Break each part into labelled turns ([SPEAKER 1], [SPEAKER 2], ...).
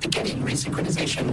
[SPEAKER 1] Beginning resynchronization.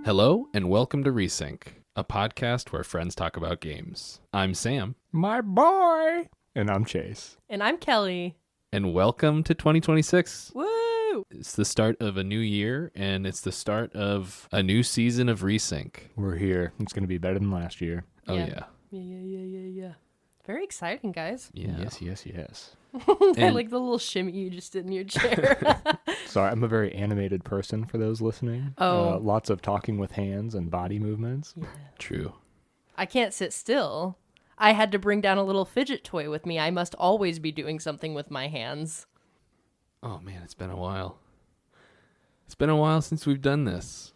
[SPEAKER 2] Hello and welcome to Resync, a podcast where friends talk about games. I'm Sam.
[SPEAKER 3] My boy! And I'm Chase.
[SPEAKER 4] And I'm Kelly.
[SPEAKER 2] And welcome to 2026.
[SPEAKER 4] Woo!
[SPEAKER 2] It's the start of a new year, and it's the start of a new season of Resync.
[SPEAKER 3] We're here. It's going to be better than last year.
[SPEAKER 2] Oh, yeah.
[SPEAKER 4] Yeah. Very exciting, guys.
[SPEAKER 2] Yeah.
[SPEAKER 3] Yes.
[SPEAKER 4] I like the little shimmy you just did in your chair.
[SPEAKER 3] Sorry, I'm a very animated person for those listening.
[SPEAKER 4] Oh.
[SPEAKER 3] Lots of talking with hands and body movements.
[SPEAKER 4] Yeah.
[SPEAKER 2] True.
[SPEAKER 4] I can't sit still. I had to bring down a little fidget toy with me. I must always be doing something with my hands.
[SPEAKER 2] Oh, man, it's been a while. It's been a while since we've done this.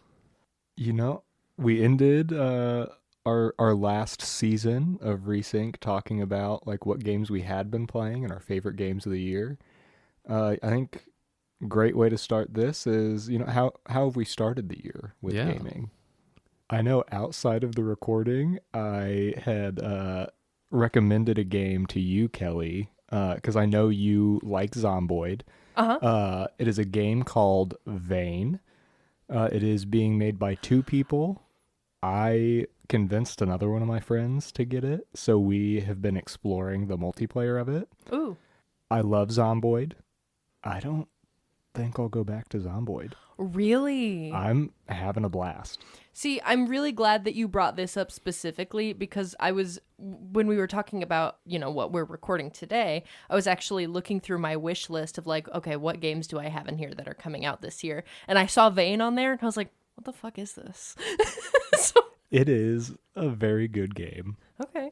[SPEAKER 3] You know, we ended our last season of Resync talking about like what games we had been playing and our favorite games of the year. I think great way to start this is, how have we started the year with gaming? I know outside of the recording, I had recommended a game to you, Kelly, because I know you like Zomboid. It is a game called Vane. It is being made by two people. I convinced another one of my friends to get it, so we have been exploring the multiplayer of it.
[SPEAKER 4] Ooh.
[SPEAKER 3] I love Zomboid. I don't think I'll go back to Zomboid.
[SPEAKER 4] Really?
[SPEAKER 3] I'm having a blast.
[SPEAKER 4] See, I'm really glad that you brought this up specifically because when we were talking about, what we're recording today, I was actually looking through my wish list of like, okay, what games do I have in here that are coming out this year? And I saw Vane on there and I was like, what the fuck is this?
[SPEAKER 3] It is a very good game.
[SPEAKER 4] Okay.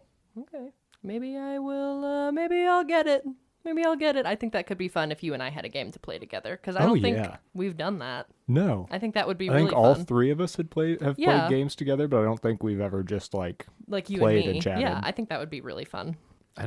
[SPEAKER 4] Maybe I will, maybe I'll get it. I think that could be fun if you and I had a game to play together, because I don't think we've done that.
[SPEAKER 3] No.
[SPEAKER 4] I think that would be
[SPEAKER 3] I
[SPEAKER 4] really
[SPEAKER 3] think
[SPEAKER 4] fun.
[SPEAKER 3] all three of us have played games together, but I don't think we've ever just like
[SPEAKER 4] you
[SPEAKER 3] played
[SPEAKER 4] and me.
[SPEAKER 3] and chatted.
[SPEAKER 4] Yeah, I think that would be really fun.
[SPEAKER 2] I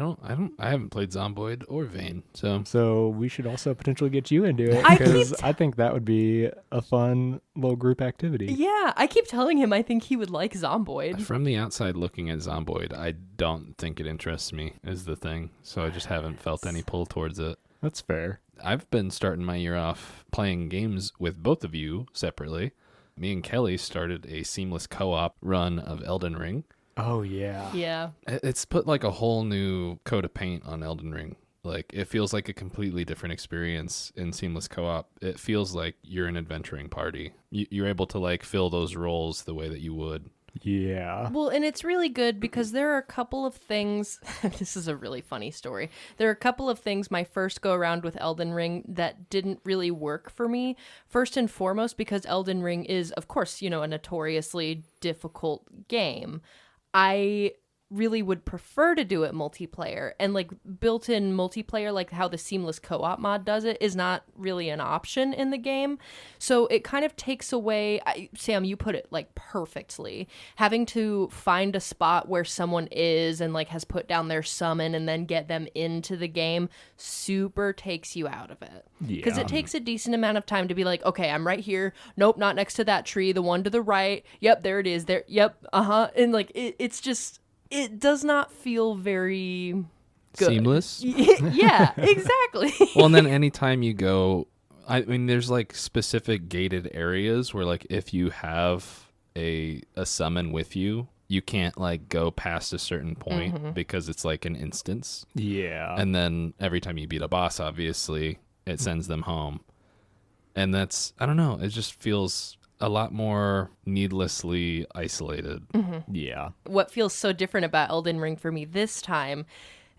[SPEAKER 2] haven't played Zomboid or Vane, so.
[SPEAKER 3] So we should also potentially get you into it,
[SPEAKER 4] I
[SPEAKER 3] because I think that would be a fun little group activity.
[SPEAKER 4] Yeah, I keep telling him I think he would like Zomboid.
[SPEAKER 2] From the outside looking at Zomboid, I don't think it interests me, is the thing. So I just haven't felt any pull towards it.
[SPEAKER 3] That's fair.
[SPEAKER 2] I've been starting my year off playing games with both of you separately. Me and Kelly started a seamless co-op run of Elden Ring.
[SPEAKER 3] Oh, yeah.
[SPEAKER 4] Yeah.
[SPEAKER 2] It's put like a whole new coat of paint on Elden Ring. Like, it feels like a completely different experience in seamless co-op. It feels like you're an adventuring party. You're able to like fill those roles the way that you would.
[SPEAKER 3] Yeah.
[SPEAKER 4] Well, and it's really good because there are a couple of things. This is a really funny story. There are a couple of things my first go around with Elden Ring that didn't really work for me. First and foremost, because Elden Ring is, of course, a notoriously difficult game. I really would prefer to do it multiplayer, and like built-in multiplayer, like how the seamless co-op mod does it, is not really an option in the game. So it kind of takes away, Sam, you put it like perfectly, having to find a spot where someone is and like has put down their summon and then get them into the game super takes you out of it. Because it takes a decent amount of time to be like, okay, I'm right here. Nope, not next to that tree. The one to the right. Yep, there it is. There. Yep. And like it's just, it does not feel very good.
[SPEAKER 2] Seamless?
[SPEAKER 4] Yeah, exactly.
[SPEAKER 2] Well, and then anytime you go, I mean, there's like specific gated areas where like if you have a summon with you, you can't like go past a certain point because it's like an instance.
[SPEAKER 3] Yeah.
[SPEAKER 2] And then every time you beat a boss, obviously, it sends them home. And that's, I don't know, it just feels a lot more needlessly isolated.
[SPEAKER 3] Yeah.
[SPEAKER 4] What feels so different about Elden Ring for me this time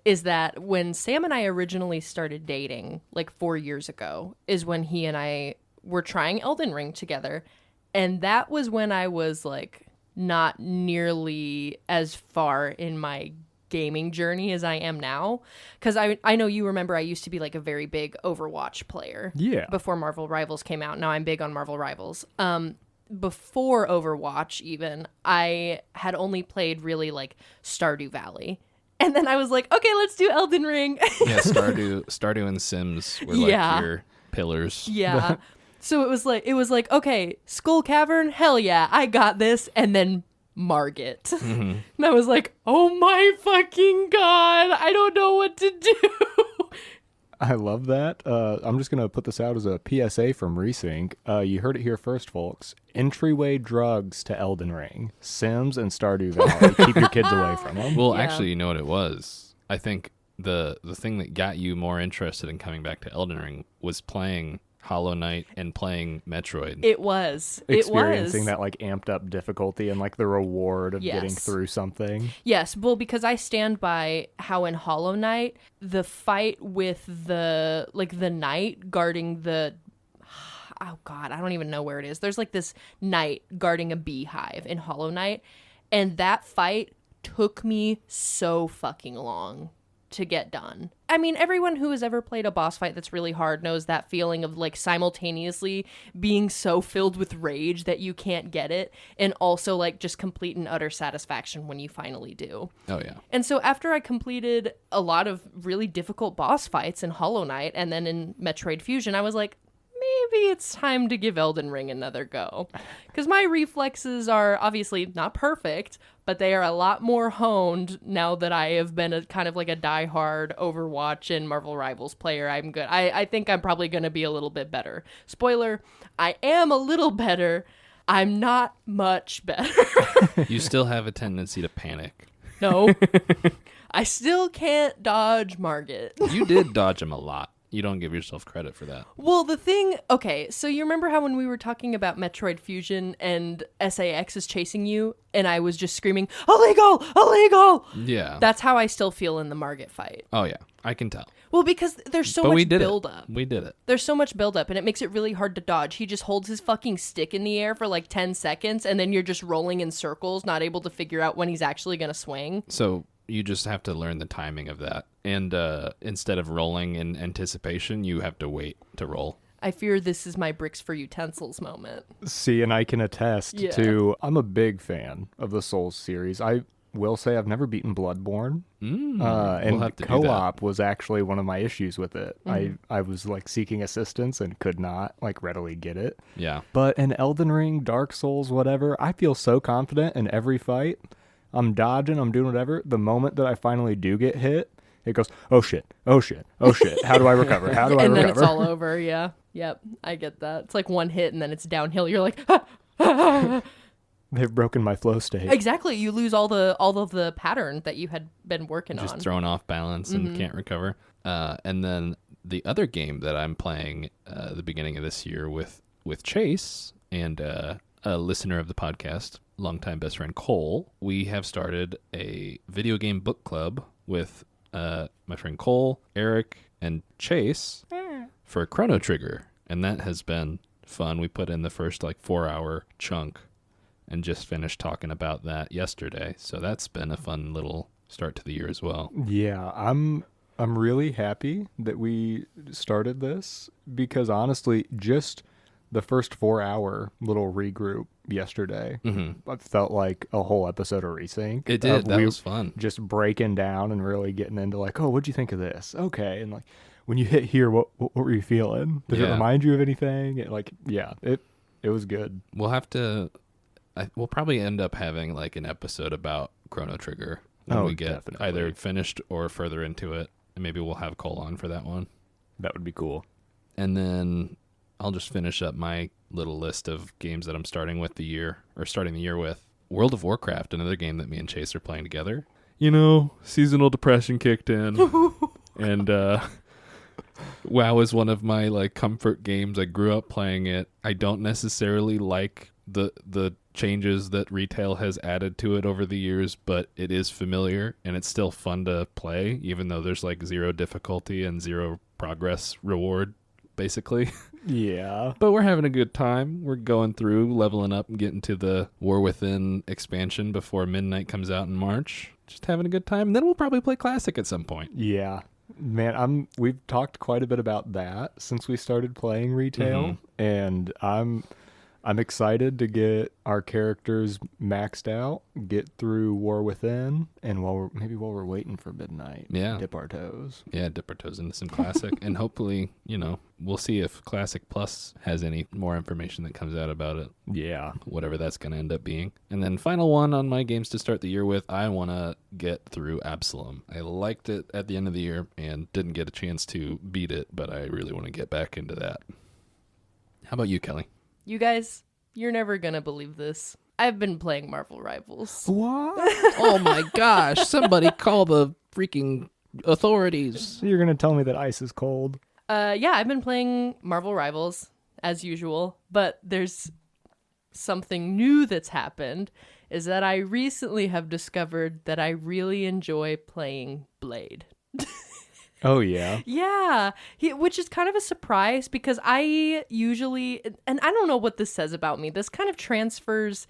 [SPEAKER 4] is that when Sam and I originally started dating, like 4 years ago, is when he and I were trying Elden Ring together. And that was when I was like not nearly as far in my gaming journey as I am now. Because I know you remember I used to be like a very big Overwatch player.
[SPEAKER 3] Yeah.
[SPEAKER 4] Before Marvel Rivals came out. Now I'm big on Marvel Rivals. Before Overwatch even, I had only played really like Stardew Valley. And then I was like, okay, let's do Elden Ring.
[SPEAKER 2] Yeah, Stardew and Sims were like your pillars.
[SPEAKER 4] Yeah. So it was like, okay, Skull Cavern, hell yeah, I got this. And then Margit. Mm-hmm. And I was like, oh my fucking God, I don't know what to do.
[SPEAKER 3] I love that. I'm just going to put this out as a PSA from Resync. You heard it here first, folks. Entryway drugs to Elden Ring. Sims and Stardew Valley. Keep your kids away from them.
[SPEAKER 2] Well, actually, you know what it was? I think the thing that got you more interested in coming back to Elden Ring was playing Hollow Knight and playing Metroid.
[SPEAKER 4] It was.
[SPEAKER 3] Experiencing that like amped up difficulty and like the reward of getting through something.
[SPEAKER 4] Yes, well, because I stand by how in Hollow Knight, the fight with the knight guarding the... Oh, God, I don't even know where it is. There's like this knight guarding a beehive in Hollow Knight, and that fight took me so fucking long to get done. I mean, everyone who has ever played a boss fight that's really hard knows that feeling of like simultaneously being so filled with rage that you can't get it, and also like just complete and utter satisfaction when you finally do.
[SPEAKER 2] Oh yeah.
[SPEAKER 4] And so after I completed a lot of really difficult boss fights in Hollow Knight and then in Metroid Fusion, I was like, maybe it's time to give Elden Ring another go. Because my reflexes are obviously not perfect, but they are a lot more honed now that I have been a kind of like a diehard Overwatch and Marvel Rivals player. I'm good. I think I'm probably going to be a little bit better. Spoiler, I am a little better. I'm not much better.
[SPEAKER 2] You still have a tendency to panic.
[SPEAKER 4] No. I still can't dodge Margit.
[SPEAKER 2] You did dodge him a lot. You don't give yourself credit for that.
[SPEAKER 4] Well, okay, so you remember how when we were talking about Metroid Fusion and SAX is chasing you, and I was just screaming, illegal, illegal!
[SPEAKER 2] Yeah.
[SPEAKER 4] That's how I still feel in the Margit fight.
[SPEAKER 2] Oh, yeah. I can tell.
[SPEAKER 4] Well, because there's so much buildup.
[SPEAKER 2] We did it.
[SPEAKER 4] There's so much buildup, and it makes it really hard to dodge. He just holds his fucking stick in the air for like 10 seconds, and then you're just rolling in circles, not able to figure out when he's actually going to swing.
[SPEAKER 2] So you just have to learn the timing of that. And instead of rolling in anticipation, you have to wait to roll.
[SPEAKER 4] I fear this is my bricks for utensils moment.
[SPEAKER 3] See, and I can attest to, I'm a big fan of the Souls series. I will say I've never beaten Bloodborne. And co-op was actually one of my issues with it. Mm-hmm. I was like seeking assistance and could not like readily get it.
[SPEAKER 2] Yeah.
[SPEAKER 3] But in Elden Ring, Dark Souls, whatever, I feel so confident in every fight. I'm dodging, I'm doing whatever. The moment that I finally do get hit, it goes, oh shit, oh shit, oh shit. How do I recover? How do I recover?
[SPEAKER 4] And then it's all over, yeah. Yep, I get that. It's like one hit and then it's downhill. You're like,
[SPEAKER 3] They've broken my flow state.
[SPEAKER 4] Exactly. You lose all of the pattern that you had been working on.
[SPEAKER 2] Just thrown off balance and can't recover. And then the other game that I'm playing at the beginning of this year with Chase and a listener of the podcast, longtime best friend Cole, we have started a video game book club with my friend Cole, Eric, and Chase for Chrono Trigger. And that has been fun. We put in the first 4-hour chunk and just finished talking about that yesterday. So that's been a fun little start to the year as well.
[SPEAKER 3] Yeah, I'm really happy that we started this because honestly, just the first 4-hour little regroup yesterday, I felt like a whole episode of Resync.
[SPEAKER 2] It did. That was fun.
[SPEAKER 3] Just breaking what'd you think of this? Okay. And when you hit here, what were you feeling? Did it remind you of anything? It was good.
[SPEAKER 2] We'll probably end up having an episode about Chrono Trigger when we get
[SPEAKER 3] definitely.
[SPEAKER 2] either finished or further into it. And maybe we'll have Cole on for that one.
[SPEAKER 3] That would be cool.
[SPEAKER 2] And then I'll just finish up my little list of games that I'm starting the year with. World of Warcraft, another game that me and Chase are playing together. Seasonal depression kicked in. And WoW is one of my comfort games. I grew up playing it. I don't necessarily like the changes that retail has added to it over the years, but it is familiar and it's still fun to play, even though there's zero difficulty and zero progress reward, basically.
[SPEAKER 3] Yeah.
[SPEAKER 2] But we're having a good time. We're going through, leveling up, and getting to the War Within expansion before Midnight comes out in March. just having a good time. And then we'll probably play Classic at some point.
[SPEAKER 3] Yeah. Man, we've talked quite a bit about that since we started playing retail, and I'm excited to get our characters maxed out, get through War Within, and while we're waiting for midnight, dip our toes.
[SPEAKER 2] Yeah, dip our toes into some Classic, and hopefully, we'll see if Classic Plus has any more information that comes out about it.
[SPEAKER 3] Yeah.
[SPEAKER 2] Whatever that's going to end up being. And then final one on my games to start the year with, I want to get through Absalom. I liked it at the end of the year and didn't get a chance to beat it, but I really want to get back into that. How about you, Kelly?
[SPEAKER 4] You guys, you're never going to believe this. I've been playing Marvel Rivals.
[SPEAKER 3] What?
[SPEAKER 2] Oh my gosh, somebody call the freaking authorities.
[SPEAKER 3] So you're going to tell me that ice is cold?
[SPEAKER 4] Yeah, I've been playing Marvel Rivals as usual, but there's something new that's happened, is that I recently have discovered that I really enjoy playing Blade.
[SPEAKER 3] Oh, yeah?
[SPEAKER 4] Yeah, which is kind of a surprise because I usually, and I don't know what this says about me, this kind of transfers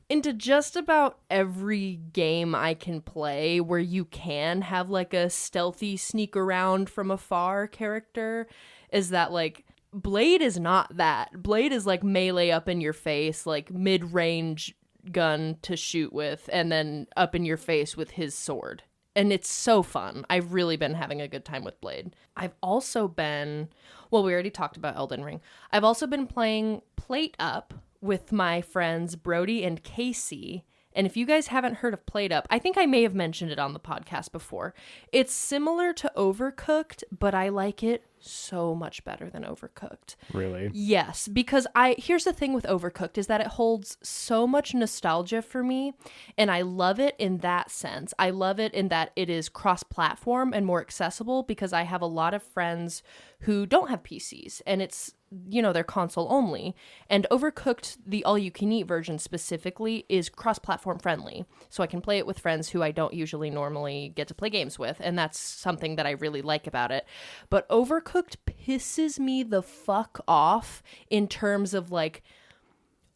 [SPEAKER 4] into just about every game I can play where you can have like a stealthy sneak around from afar character, is that like Blade is not that. Blade is like melee up in your face, like mid-range gun to shoot with, and then up in your face with his sword. And it's so fun. I've really been having a good time with Blade. I've also been, well, we already talked about Elden Ring. I've also been playing Plate Up with my friends Brody and Casey. And if you guys haven't heard of Plate Up, I think I may have mentioned it on the podcast before. It's similar to Overcooked, but I like it so much better than Overcooked.
[SPEAKER 3] Really?
[SPEAKER 4] Yes, because here's the thing with Overcooked is that it holds so much nostalgia for me, and I love it in that sense. I love it in that it is cross-platform and more accessible because I have a lot of friends who don't have PCs, and it's, they're console only. And Overcooked, the all-you-can-eat version specifically, is cross-platform friendly. So I can play it with friends who I don't usually normally get to play games with, and that's something that I really like about it. But Overcooked pisses me the fuck off in terms of like,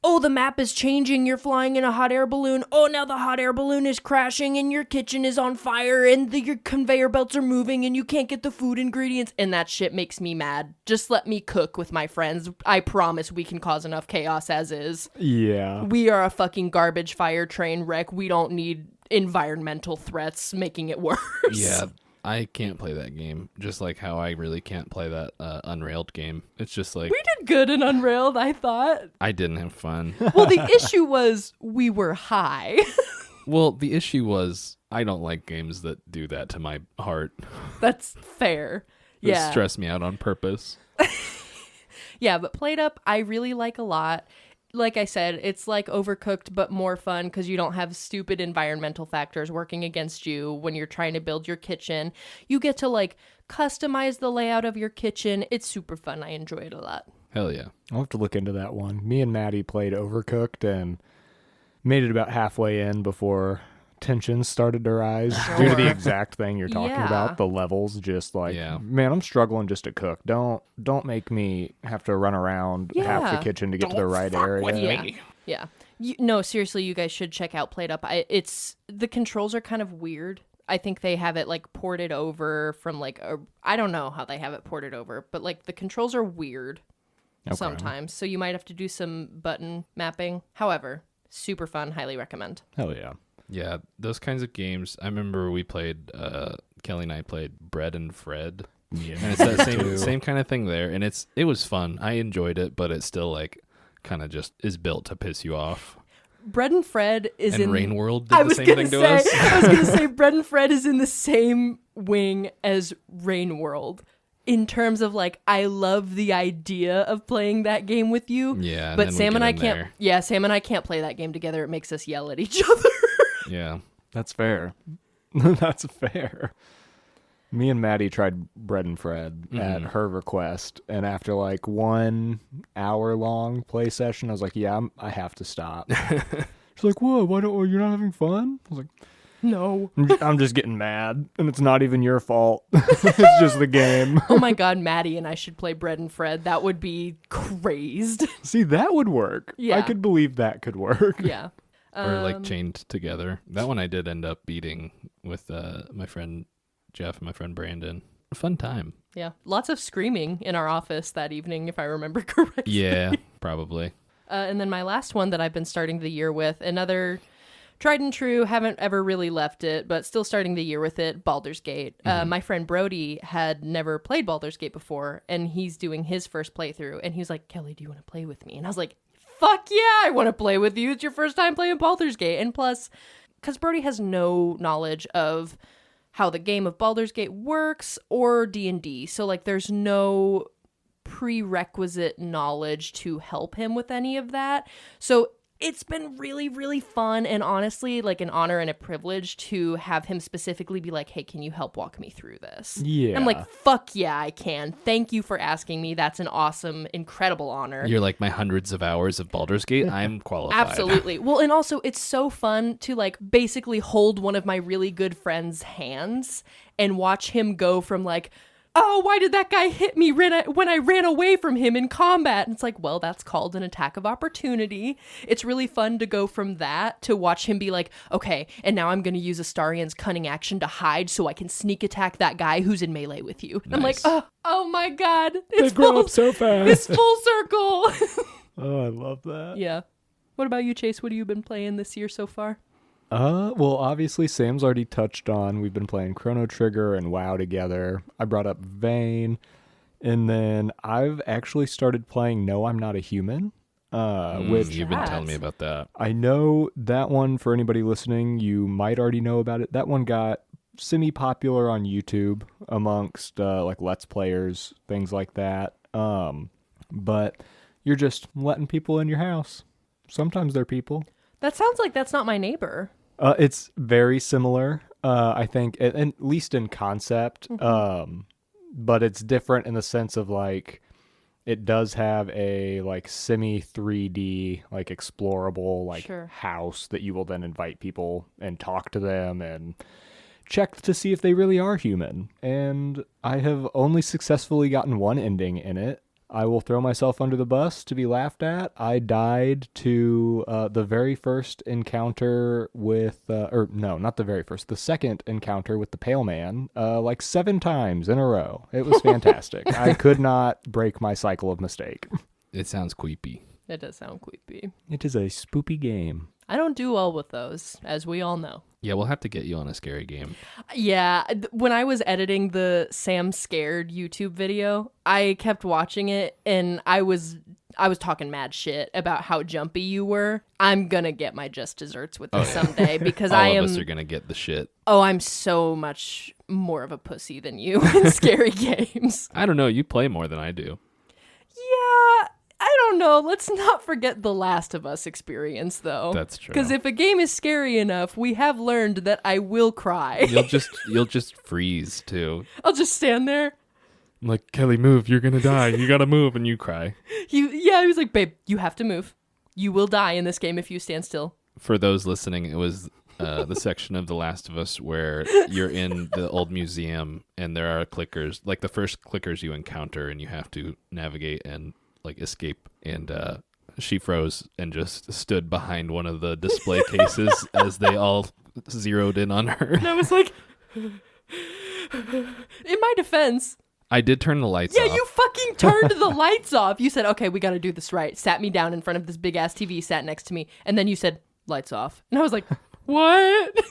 [SPEAKER 4] oh, the map is changing, you're flying in a hot air balloon, oh, now the hot air balloon is crashing and your kitchen is on fire and your conveyor belts are moving and you can't get the food ingredients, and that shit makes me mad. Just let me cook with my friends. I promise we can cause enough chaos as is.
[SPEAKER 3] Yeah.
[SPEAKER 4] We are a fucking garbage fire train wreck. We don't need environmental threats making it worse.
[SPEAKER 2] Yeah. I can't play that game, just like how I really can't play that Unrailed game. It's just like...
[SPEAKER 4] We did good in Unrailed, I thought.
[SPEAKER 2] I didn't have fun.
[SPEAKER 4] Well, the issue was we were high.
[SPEAKER 2] Well, the issue was I don't like games that do that to my heart.
[SPEAKER 4] That's fair.
[SPEAKER 2] That
[SPEAKER 4] Yeah.
[SPEAKER 2] stress me out on purpose.
[SPEAKER 4] Yeah, but Plate Up, I really like a lot. Like I said, it's like Overcooked, but more fun because you don't have stupid environmental factors working against you when you're trying to build your kitchen. You get to like customize the layout of your kitchen. It's super fun. I enjoy it a lot.
[SPEAKER 2] Hell yeah.
[SPEAKER 3] I'll have to look into that one. Me and Maddie played Overcooked and made it about halfway in before tensions started to rise due to the exact thing you're talking about. The levels just like, man, I'm struggling just to cook. Don't make me have to run around half the kitchen to get to the right area.
[SPEAKER 4] Yeah. No, seriously, you guys should check out Plate Up. It's the controls are kind of weird. I think they have it like ported over from like I don't know how they have it ported over, but like the controls are weird sometimes. So you might have to do some button mapping. However, super fun. Highly recommend.
[SPEAKER 3] Hell yeah.
[SPEAKER 2] Yeah, those kinds of games. I remember we played, Kelly and I played Bread and Fred.
[SPEAKER 3] Yeah.
[SPEAKER 2] And it's that same kind of thing there. And it was fun. I enjoyed it, but it still like kind of just is built to piss you off.
[SPEAKER 4] Bread and Fred is
[SPEAKER 2] and
[SPEAKER 4] in...
[SPEAKER 2] Rain World did the same thing to us.
[SPEAKER 4] I was going to say Bread and Fred is in the same wing as Rain World. In terms of like, I love the idea of playing that game with you.
[SPEAKER 2] Yeah.
[SPEAKER 4] But Sam and I can't.
[SPEAKER 2] There.
[SPEAKER 4] Yeah, Sam and I can't play that game together. It makes us yell at each other.
[SPEAKER 2] Yeah.
[SPEAKER 3] That's fair. That's fair. Me and Maddie tried Bread and Fred at her request, and after like 1 hour long play session, I was like, "Yeah, I have to stop." She's like, "Whoa, why don't you're not having fun?" I was like,
[SPEAKER 4] No.
[SPEAKER 3] I'm just getting mad, and it's not even your fault. It's just the game.
[SPEAKER 4] Oh my God, Maddie and I should play Bread and Fred. That would be crazed.
[SPEAKER 3] See, that would work.
[SPEAKER 4] Yeah.
[SPEAKER 3] I could believe that could work.
[SPEAKER 4] Yeah.
[SPEAKER 2] Or like chained together. That one I did end up beating with my friend Jeff and my friend Brandon. A fun time.
[SPEAKER 4] Yeah. Lots of screaming in our office that evening, if I remember correctly.
[SPEAKER 2] Yeah, probably.
[SPEAKER 4] And then my last one that I've been starting the year with, another tried and true, haven't ever really left it, but still starting the year with it, Baldur's Gate. My friend Brody had never played Baldur's Gate before, and he's doing his first playthrough, and he was like, Kelly, do you want to play with me? And I was like, fuck yeah, I want to play with you. It's your first time playing Baldur's Gate. And plus, because Brody has no knowledge of how the game of Baldur's Gate works or D&D. So, like, there's no prerequisite knowledge to help him with any of that. So it's been really, really fun and honestly like an honor and a privilege to have him specifically be like, hey, can you help walk me through this?
[SPEAKER 3] Yeah.
[SPEAKER 4] I'm like, fuck yeah, I can. Thank you for asking me. That's an awesome, incredible honor.
[SPEAKER 2] You're like my hundreds of hours of Baldur's Gate. I'm qualified.
[SPEAKER 4] Absolutely. Well, and also it's so fun to like basically hold one of my really good friends' hands and watch him go from like, oh, why did that guy hit me when I ran away from him in combat? And it's like, well, that's called an attack of opportunity. It's really fun to go from that to watch him be like, okay, and now I'm going to use Astarian's cunning action to hide so I can sneak attack that guy who's in melee with you. And
[SPEAKER 2] Nice.
[SPEAKER 4] I'm like, oh my God.
[SPEAKER 3] They grow up so fast.
[SPEAKER 4] It's full circle.
[SPEAKER 3] Oh, I love that.
[SPEAKER 4] Yeah. What about you, Chase? What have you been playing this year so far?
[SPEAKER 3] Well, obviously Sam's already touched on. We've been playing Chrono Trigger and WoW together. I brought up Vayne, and then I've actually started playing No, I'm Not a Human, which
[SPEAKER 2] You've been telling me about that.
[SPEAKER 3] I know that one, for anybody listening, you might already know about it. That one got semi-popular on YouTube amongst like Let's Players, things like that. But you're just letting people in your house. Sometimes they're people.
[SPEAKER 4] That sounds like that's not my neighbor.
[SPEAKER 3] It's very similar, I think, at least in concept. But it's different in the sense of like it does have a like semi 3D like explorable like
[SPEAKER 4] Sure.
[SPEAKER 3] house that you will then invite people and talk to them and check to see if they really are human. And I have only successfully gotten one ending in it. I will throw myself under the bus to be laughed at. I died to the very first encounter with, or no, not the very first, the second encounter with the Pale Man, like 7 times in a row. It was fantastic. I could not break my cycle of mistake.
[SPEAKER 2] It sounds creepy.
[SPEAKER 4] It does sound creepy.
[SPEAKER 3] It is a spoopy game.
[SPEAKER 4] I don't do well with those, as we all know.
[SPEAKER 2] Yeah, we'll have to get you on a scary game.
[SPEAKER 4] Yeah, when I was editing the Sam Scared YouTube video, I kept watching it and I was talking mad shit about how jumpy you were. I'm gonna get my just desserts with this someday because
[SPEAKER 2] All
[SPEAKER 4] I
[SPEAKER 2] of
[SPEAKER 4] am.
[SPEAKER 2] us are gonna get the shit.
[SPEAKER 4] Oh, I'm so much more of a pussy than you in scary games.
[SPEAKER 2] I don't know. You play more than I do.
[SPEAKER 4] Yeah, I don't know. Let's not forget the Last of Us experience, though.
[SPEAKER 2] That's true.
[SPEAKER 4] Because if a game is scary enough, we have learned that I will cry.
[SPEAKER 2] You'll just freeze too.
[SPEAKER 4] I'll just stand there.
[SPEAKER 2] I'm like, Kelly, move. You're gonna die. You gotta move, and you cry.
[SPEAKER 4] He was like, babe, you have to move. You will die in this game if you stand still.
[SPEAKER 2] For those listening, it was the section of The Last of Us where you're in the old museum and there are clickers, like the first clickers you encounter, and you have to navigate and like escape. And she froze and just stood behind one of the display cases as they all zeroed in on her.
[SPEAKER 4] And I was like, in my defense,
[SPEAKER 2] I did turn the lights off.
[SPEAKER 4] yeah, you fucking turned the lights off. You said, okay, we got to do this right. Sat me down in front of this big ass TV, sat next to me, and then you said, lights off. And I was like, what?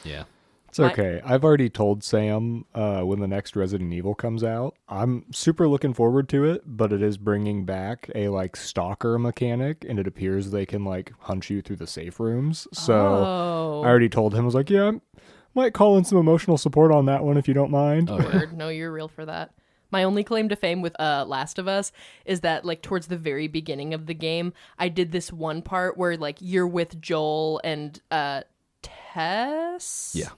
[SPEAKER 2] Yeah.
[SPEAKER 3] It's okay. I've already told Sam when the next Resident Evil comes out. I'm super looking forward to it, but it is bringing back a like stalker mechanic, and it appears they can like hunt you through the safe rooms. So I already told him, I was like, yeah, might call in some emotional support on that one if you don't mind.
[SPEAKER 2] Oh, yeah.
[SPEAKER 4] Word. No, you're real for that. My only claim to fame with Last of Us is that, like, towards the very beginning of the game, I did this one part where, like, you're with Joel and Tess?
[SPEAKER 2] Yeah.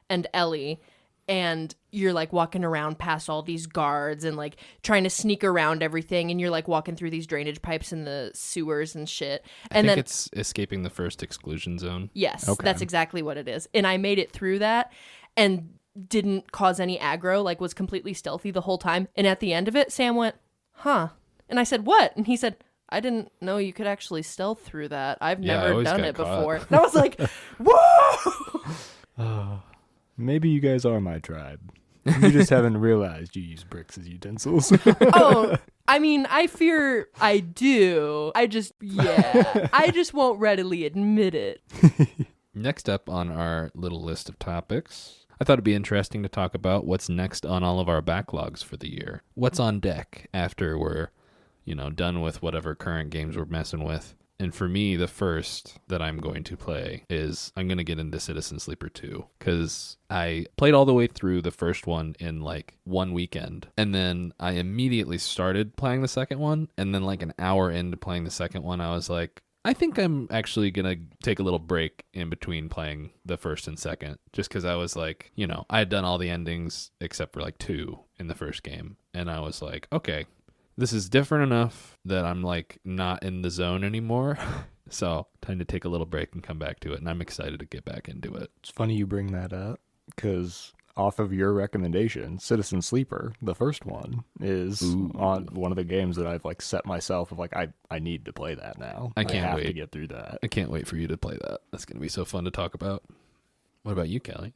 [SPEAKER 4] And Ellie, and you're, like, walking around past all these guards and, like, trying to sneak around everything, and you're, like, walking through these drainage pipes in the sewers and shit. And
[SPEAKER 2] I think
[SPEAKER 4] then
[SPEAKER 2] it's escaping the first exclusion zone.
[SPEAKER 4] yes,
[SPEAKER 3] Okay.
[SPEAKER 4] that's exactly what it is. And I made it through that, and didn't cause any aggro, like was completely stealthy the whole time. And at the end of it, Sam went, huh? And I said, what? And he said, I didn't know you could actually stealth through that. I've
[SPEAKER 2] Yeah, I
[SPEAKER 4] never
[SPEAKER 2] always
[SPEAKER 4] done
[SPEAKER 2] got
[SPEAKER 4] it
[SPEAKER 2] caught.
[SPEAKER 4] before. And I was like, whoa!
[SPEAKER 3] Maybe you guys are my tribe. You just haven't realized you use bricks as utensils.
[SPEAKER 4] Oh, I mean, I fear I do. I just won't readily admit it.
[SPEAKER 2] Next up on our little list of topics, I thought it'd be interesting to talk about what's next on all of our backlogs for the year. What's on deck after we're, done with whatever current games we're messing with. And for me, the first that I'm going to play is I'm going to get into Citizen Sleeper 2 because I played all the way through the first one in like one weekend. And then I immediately started playing the second one. And then like an hour into playing the second one, I was like, I think I'm actually going to take a little break in between playing the first and second just because I was like, I had done all the endings except for like 2 in the first game. And I was like, okay, this is different enough that I'm like not in the zone anymore. So time to take a little break and come back to it. And I'm excited to get back into it.
[SPEAKER 3] It's funny you bring that up because off of your recommendation, Citizen Sleeper, the first one, is on one of the games that I've like set myself of like, I need to play that now.
[SPEAKER 2] I can't
[SPEAKER 3] have
[SPEAKER 2] wait
[SPEAKER 3] to get through that.
[SPEAKER 2] I can't wait for you to play that. That's going to be so fun to talk about. What about you, Kelly?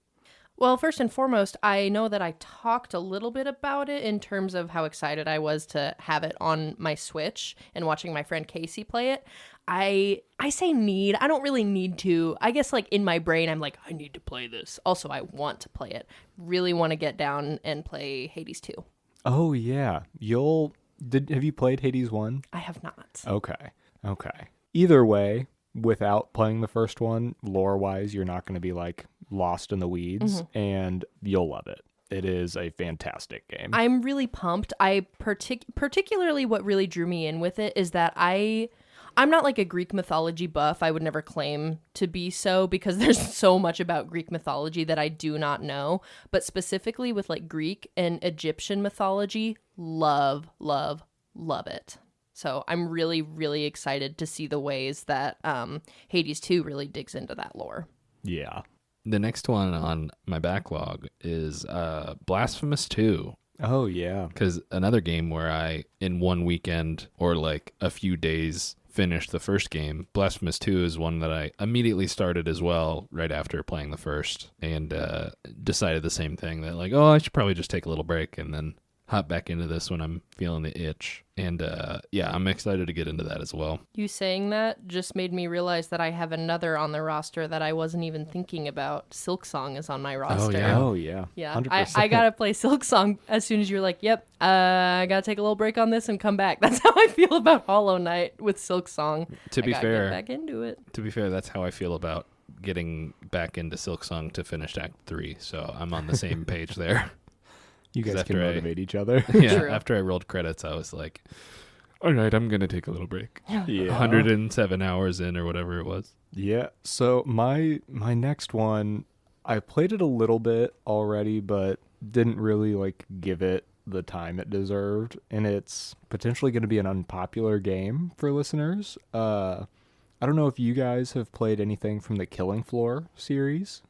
[SPEAKER 4] Well, first and foremost, I know that I talked a little bit about it in terms of how excited I was to have it on my Switch and watching my friend Casey play it. I say need. I don't really need to. I guess like in my brain, I'm like, I need to play this. Also, I want to play it. Really want to get down and play Hades 2.
[SPEAKER 3] Oh yeah, have you played Hades 1?
[SPEAKER 4] I have not.
[SPEAKER 3] Okay. Either way, without playing the first one, lore-wise, you're not going to be like lost in the weeds, and you'll love it. It is a fantastic game.
[SPEAKER 4] I'm really pumped. I particularly what really drew me in with it is that I'm not like a Greek mythology buff. I would never claim to be so because there's so much about Greek mythology that I do not know. But specifically with like Greek and Egyptian mythology, love it. So I'm really, really excited to see the ways that Hades 2 really digs into that lore.
[SPEAKER 3] Yeah.
[SPEAKER 2] The next one on my backlog is Blasphemous 2.
[SPEAKER 3] Oh, yeah.
[SPEAKER 2] Because another game where I, in one weekend or like a few days, finished the first game. Blasphemous 2 is one that I immediately started as well right after playing the first and decided the same thing that like, I should probably just take a little break and then hop back into this when I'm feeling the itch. And I'm excited to get into that as well.
[SPEAKER 4] You saying that just made me realize that I have another on the roster that I wasn't even thinking about. Silksong is on my roster.
[SPEAKER 3] Oh, yeah.
[SPEAKER 4] Yeah,
[SPEAKER 3] 100%.
[SPEAKER 4] I gotta play Silksong as soon as you're like, yep, I gotta take a little break on this and come back. That's how I feel about Hollow Knight with Silksong.
[SPEAKER 2] To be fair,
[SPEAKER 4] get back into it.
[SPEAKER 2] To be fair, that's how I feel about getting back into Silksong to finish Act 3. So I'm on the same page there.
[SPEAKER 3] You guys can
[SPEAKER 2] after
[SPEAKER 3] motivate each other.
[SPEAKER 2] Yeah,
[SPEAKER 4] True.
[SPEAKER 2] after I rolled credits, I was like, all right, I'm going to take a little break.
[SPEAKER 3] Yeah.
[SPEAKER 2] 107 hours in or whatever it was.
[SPEAKER 3] Yeah. So my next one, I played it a little bit already, but didn't really like give it the time it deserved. And it's potentially going to be an unpopular game for listeners. I don't know if you guys have played anything from the Killing Floor series.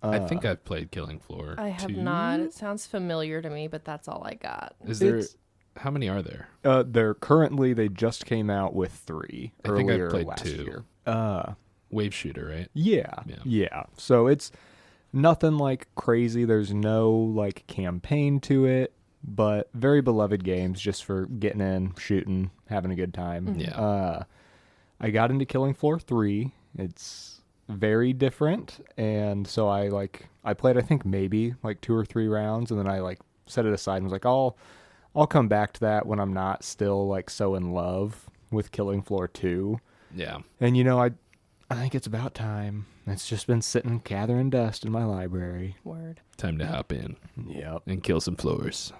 [SPEAKER 2] I think I've played Killing Floor.
[SPEAKER 4] I have
[SPEAKER 2] 2.
[SPEAKER 4] not. It sounds familiar to me, but that's all I got.
[SPEAKER 2] Is there?
[SPEAKER 3] It's-
[SPEAKER 2] How many are there?
[SPEAKER 3] They just came out with 3
[SPEAKER 2] I think I
[SPEAKER 3] earlier
[SPEAKER 2] played
[SPEAKER 3] last
[SPEAKER 2] 2.
[SPEAKER 3] year.
[SPEAKER 2] Wave shooter, right?
[SPEAKER 3] Yeah. So it's nothing like crazy. There's no like campaign to it, but very beloved games just for getting in, shooting, having a good time.
[SPEAKER 2] Yeah.
[SPEAKER 3] I got into Killing Floor 3. It's very different, and so I played I think maybe like 2 or 3 rounds, and then I like set it aside and was like, I'll come back to that when I'm not still like so in love with Killing Floor 2.
[SPEAKER 2] Yeah.
[SPEAKER 3] And I think it's about time. It's just been sitting gathering dust in my library.
[SPEAKER 4] Word.
[SPEAKER 2] Time to hop in
[SPEAKER 3] Yep.
[SPEAKER 2] and kill some floors.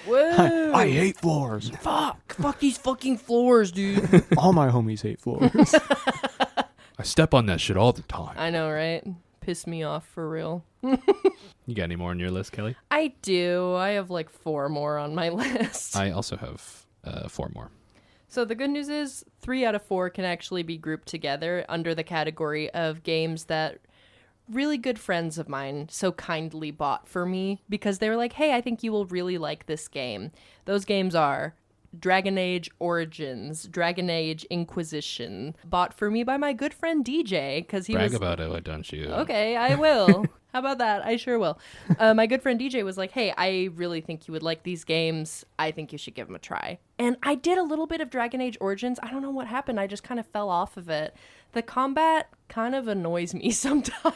[SPEAKER 4] Whoa!
[SPEAKER 3] I hate floors.
[SPEAKER 4] Fuck these fucking floors, dude.
[SPEAKER 3] All my homies hate floors.
[SPEAKER 2] I step on that shit all the time.
[SPEAKER 4] I know, right? Piss me off for real.
[SPEAKER 2] You got any more on your list, Kelly?
[SPEAKER 4] I do. I have like 4 more on my list.
[SPEAKER 2] I also have 4 more.
[SPEAKER 4] So the good news is 3 out of 4 can actually be grouped together under the category of games that really good friends of mine so kindly bought for me because they were like, hey, I think you will really like this game. Those games are Dragon Age Origins, Dragon Age Inquisition, bought for me by my good friend DJ, because he
[SPEAKER 2] Brag
[SPEAKER 4] was...
[SPEAKER 2] about it, why don't you?
[SPEAKER 4] Okay, I will. How about that? I sure will. My good friend DJ was like, hey, I really think you would like these games. I think you should give them a try. And I did a little bit of Dragon Age Origins. I don't know what happened. I just kind of fell off of it. The combat kind of annoys me sometimes.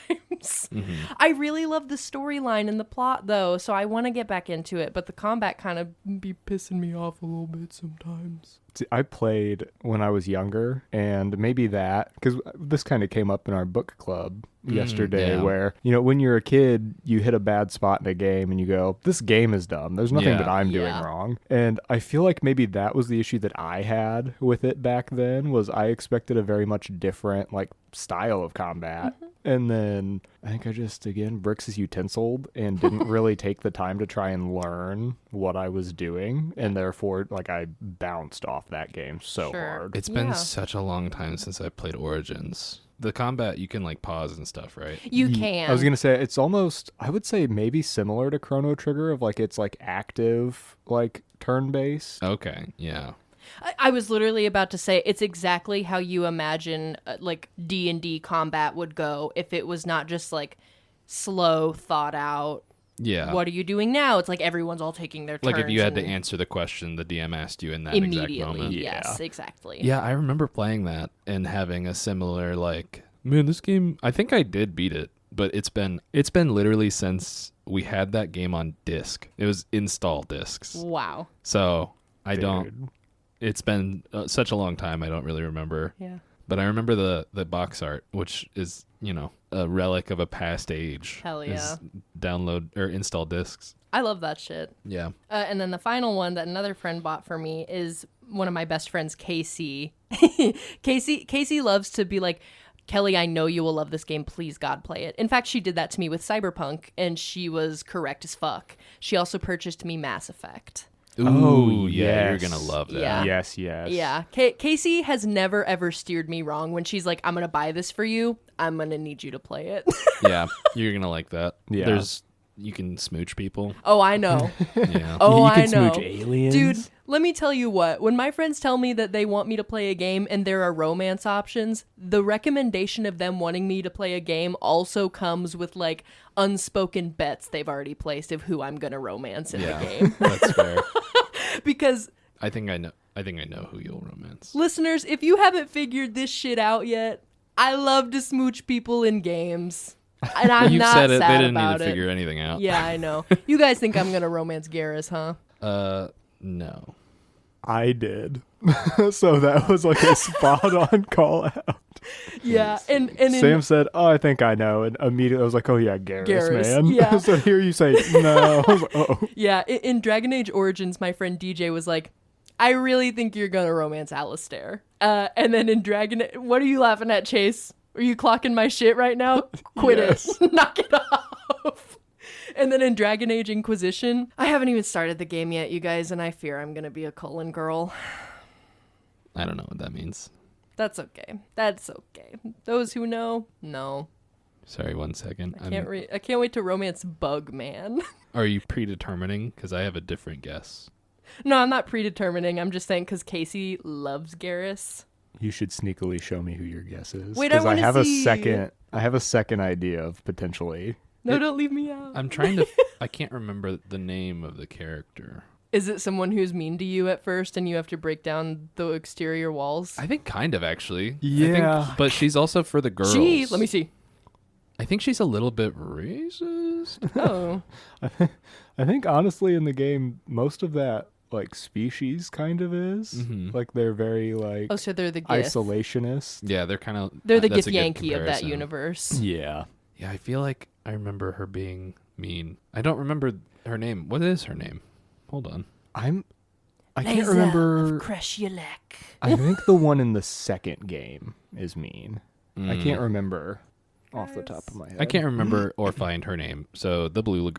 [SPEAKER 4] Mm-hmm. I really love the storyline and the plot, though, so I want to get back into it. But the combat kind of be pissing me off a little bit sometimes.
[SPEAKER 3] I played when I was younger, and maybe that, because this kind of came up in our book club yesterday, where, you know, when you're a kid, you hit a bad spot in a game and you go, this game is dumb. There's nothing that I'm doing wrong. And I feel like maybe that was the issue that I had with it back then, was I expected a very much different, like, style of combat. Mm-hmm. And then I think I just, again, bricks is utensiled and didn't really take the time to try and learn what I was doing. And therefore, like, I bounced off that game so hard.
[SPEAKER 2] It's been such a long time since I played Origins. The combat, you can, like, pause and stuff, right?
[SPEAKER 4] You can.
[SPEAKER 3] I was going to say, it's almost, I would say maybe similar to Chrono Trigger, of, like, it's, like, active, like, turn-based.
[SPEAKER 2] Okay, yeah.
[SPEAKER 4] I was literally about to say it's exactly how you imagine like D&D combat would go if it was not just like slow, thought out.
[SPEAKER 2] Yeah.
[SPEAKER 4] What are you doing now? It's like everyone's all taking their turns.
[SPEAKER 2] Like if you had to answer the question the DM asked you in that exact moment.
[SPEAKER 4] Yes, exactly.
[SPEAKER 2] Yeah, I remember playing that and having a similar like, man, this game, I think I did beat it, but it's been literally since we had that game on disc. It was install discs.
[SPEAKER 4] Wow.
[SPEAKER 2] So it's been such a long time, I don't really remember.
[SPEAKER 4] Yeah.
[SPEAKER 2] But I remember the box art, which is, you know, a relic of a past age.
[SPEAKER 4] Hell yeah.
[SPEAKER 2] Is download or install discs.
[SPEAKER 4] I love that shit.
[SPEAKER 2] Yeah.
[SPEAKER 4] And then the final one that another friend bought for me is one of my best friends, Casey. Casey loves to be like, Kelly, I know you will love this game. Please, God, play it. In fact, she did that to me with Cyberpunk, and she was correct as fuck. She also purchased me Mass Effect.
[SPEAKER 2] Ooh, yeah, you're gonna love that.
[SPEAKER 4] Yeah.
[SPEAKER 3] Yes.
[SPEAKER 4] Yeah. Casey has never, ever steered me wrong. When she's like, I'm going to buy this for you, I'm going to need you to play it.
[SPEAKER 2] Yeah, you're gonna like that.
[SPEAKER 3] Yeah.
[SPEAKER 2] You can smooch people.
[SPEAKER 4] Oh, I know.
[SPEAKER 2] Yeah.
[SPEAKER 4] Oh,
[SPEAKER 3] you can
[SPEAKER 4] I know.
[SPEAKER 3] smooch aliens.
[SPEAKER 4] Dude, let me tell you what. When my friends tell me that they want me to play a game and there are romance options, the recommendation of them wanting me to play a game also comes with like unspoken bets they've already placed of who I'm going to romance in the game.
[SPEAKER 2] That's fair.
[SPEAKER 4] Because
[SPEAKER 2] I think I know who you'll romance.
[SPEAKER 4] listeners, if you haven't figured this shit out yet, I love to smooch people in games. And I'm
[SPEAKER 2] You've
[SPEAKER 4] not
[SPEAKER 2] said it.
[SPEAKER 4] sad
[SPEAKER 2] They didn't need
[SPEAKER 4] about
[SPEAKER 2] to
[SPEAKER 4] it.
[SPEAKER 2] figure anything out.
[SPEAKER 4] Yeah, I know. You guys think I'm going to romance Garrus, huh?
[SPEAKER 2] No.
[SPEAKER 3] I did. So that was like a spot on call out.
[SPEAKER 4] Yeah, and
[SPEAKER 3] Sam said, "Oh, I think I know," and immediately I was like, "Oh yeah, Garrus, man."
[SPEAKER 4] yeah.
[SPEAKER 3] So here you say no. I was like, oh.
[SPEAKER 4] Yeah, in Dragon Age Origins, my friend DJ was like, I really think you're going to romance Alistair. And then in what are you laughing at, Chase? Are you clocking my shit right now? Quit it. Knock it off. And then in Dragon Age Inquisition, I haven't even started the game yet, you guys, and I fear I'm going to be a Cullen girl.
[SPEAKER 2] I don't know what that means.
[SPEAKER 4] That's okay. That's okay. Those who know.
[SPEAKER 2] Sorry, 1 second.
[SPEAKER 4] I can't wait to romance Bugman.
[SPEAKER 2] Are you predetermining? Because I have a different guess.
[SPEAKER 4] No, I'm not predetermining. I'm just saying because Casey loves Garrus.
[SPEAKER 3] You should sneakily show me who your guess is.
[SPEAKER 4] Wait, I
[SPEAKER 3] because
[SPEAKER 4] want to see.
[SPEAKER 3] I have a second idea of potentially.
[SPEAKER 4] No, don't leave me out.
[SPEAKER 2] I'm trying to... I can't remember the name of the character.
[SPEAKER 4] Is it someone who's mean to you at first and you have to break down the exterior walls?
[SPEAKER 2] I think kind of, actually.
[SPEAKER 3] Yeah.
[SPEAKER 2] But she's also for the girls.
[SPEAKER 4] Let me see.
[SPEAKER 2] I think she's a little bit racist.
[SPEAKER 4] Oh.
[SPEAKER 3] I think honestly in the game, most of that like species kind of is.
[SPEAKER 2] Mm-hmm.
[SPEAKER 3] Like they're very like
[SPEAKER 4] Oh, so they're the Gith.
[SPEAKER 3] isolationist.
[SPEAKER 2] Yeah, they're kind of...
[SPEAKER 4] They're the
[SPEAKER 2] that's
[SPEAKER 4] Gith
[SPEAKER 2] a good
[SPEAKER 4] Yankee of that
[SPEAKER 2] comparison.
[SPEAKER 4] universe.
[SPEAKER 3] Yeah.
[SPEAKER 2] Yeah, I feel like I remember her being mean. I don't remember her name. What is her name? Hold on.
[SPEAKER 3] I can't remember. I think the one in the second game is mean. I can't remember off the top of my head.
[SPEAKER 2] I can't remember or find her name. So the blue